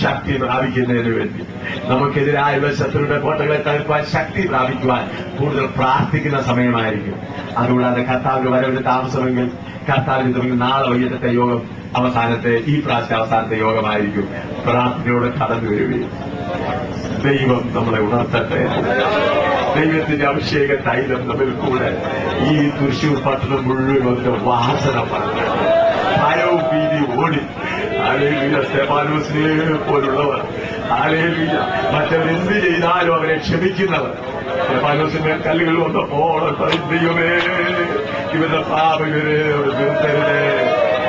ശക്തി പ്രാപിക്കുന്നതിന് വേണ്ടി നമുക്കെതിരായുള്ള ശത്രുവിന്റെ കോട്ടകളെ തടുപ്പാൻ ശക്തി പ്രാപിക്കുവാൻ കൂടുതൽ പ്രാർത്ഥിക്കുന്ന സമയമായിരിക്കും. അതുകൂടാതെ കർത്താവിന്റെ വരവിന് താമസമെങ്കിൽ കർത്താവിന് നാളെ വൈകിട്ടത്തെ യോഗം അവസാനത്തെ, ഈ പ്രാവശ്യത്തെ അവസാനത്തെ യോഗമായിരിക്കും. പ്രാർത്ഥനയോടെ കടന്നു വരികയും ദൈവം നമ്മളെ ഉണർത്തട്ടെ. ദൈവത്തിന്റെ അഭിഷേക തൈലം നമ്മിൽ കൂടെ ഈ തൃശ്ശൂർ പട്ടണം മുഴുവൻ അതിന്റെ വാസന പറഞ്ഞു ഭയവും ഭീതി ഓടി. ഹല്ലേലൂയ. സ്തെഫാനോസിനെ പോലുള്ളവർ, ഹല്ലേലൂയ, മറ്റവരെന്ത് ചെയ്താലും അവരെ ക്ഷമിക്കുന്നവർ. സ്തെഫാനോസിന്റെ കല്ലുകൾ വന്നപ്പോൾ പറയും, ദൈവമേ ഇവരുടെ പാപകരെ നിർത്തരുതേ.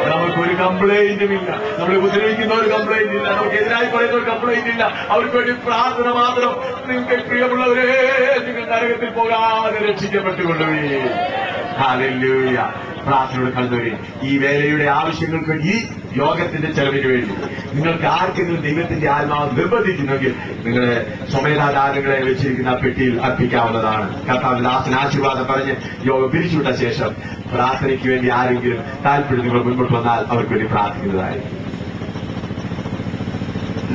നമുക്കൊരു കംപ്ലൈന്റും ഇല്ല. നമ്മളെ ഉപദ്രവിക്കുന്ന ഒരു കംപ്ലൈന്റ് ഇല്ല. നമുക്കെതിരായി പറയുന്ന ഒരു കംപ്ലൈന്റ് ഇല്ല. അവർക്ക് വേണ്ടി പ്രാർത്ഥന മാത്രം. നിങ്ങൾക്ക് പ്രിയമുള്ളവരെ, നിങ്ങൾ നരകത്തിൽ പോകാതെ രക്ഷിക്കപ്പെട്ടുകൊള്ളുകയെ. ഹല്ലേലൂയ. പ്രാർത്ഥനയോട് കണ്ടുവരും. ഈ വേലയുടെ ആവശ്യങ്ങൾക്ക് വേണ്ടി, ഈ യോഗത്തിന്റെ ചെലവിന് വേണ്ടി നിങ്ങൾക്ക് ആർക്കെങ്കിലും ദൈവത്തിന്റെ ആത്മാവ് നിർബന്ധിക്കുന്നെങ്കിൽ നിങ്ങളുടെ സ്വമേധാദാനങ്ങളെ വെച്ചിരിക്കുന്ന പെട്ടിയിൽ അർപ്പിക്കാവുന്നതാണ്. കർത്താവിന്റെ ദാസന് ആശീർവാദം പറഞ്ഞ് യോഗം പിരിച്ചുവിട്ട ശേഷം പ്രാർത്ഥനയ്ക്ക് വേണ്ടി ആരെങ്കിലും താല്പര്യം നിങ്ങൾ മുൻപോട്ട് വന്നാൽ അവർക്ക് വേണ്ടി പ്രാർത്ഥിക്കുന്നതായി.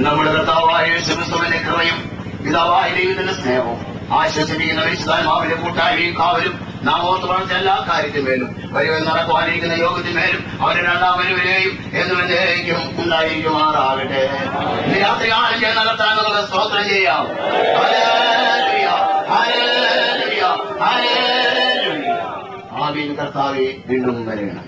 നമ്മുടെ കർത്താവായ യേശുക്രിസ്തുവിന്റെ കൃപയും പിതാവായ ദൈവത്തിന്റെ സ്നേഹവും ആശ്വസിപ്പിക്കുന്ന വിശുദ്ധാത്മാവിന്റെ കൂട്ടായ്മയും കാവലും നാം ഓർത്ത് പറഞ്ഞ എല്ലാ കാര്യത്തിന്മേലും വരുവാൻ നടക്കുവാനിരിക്കുന്ന യോഗത്തിന്മേലും അവരുടെ രണ്ടാം വരവിലെയും എന്നുവരേക്കും ഉണ്ടായിരിക്കുമാറാകട്ടെ. ഇന്ന് രാത്രികാലം ഞാൻ നടത്താൻ നമുക്ക് സ്തോത്രം ചെയ്യാം. ഹല്ലേലൂയ, ഹല്ലേലൂയ, ഹല്ലേലൂയ. ആമീൻ. കർത്താവേ വീണ്ടും വരേണം.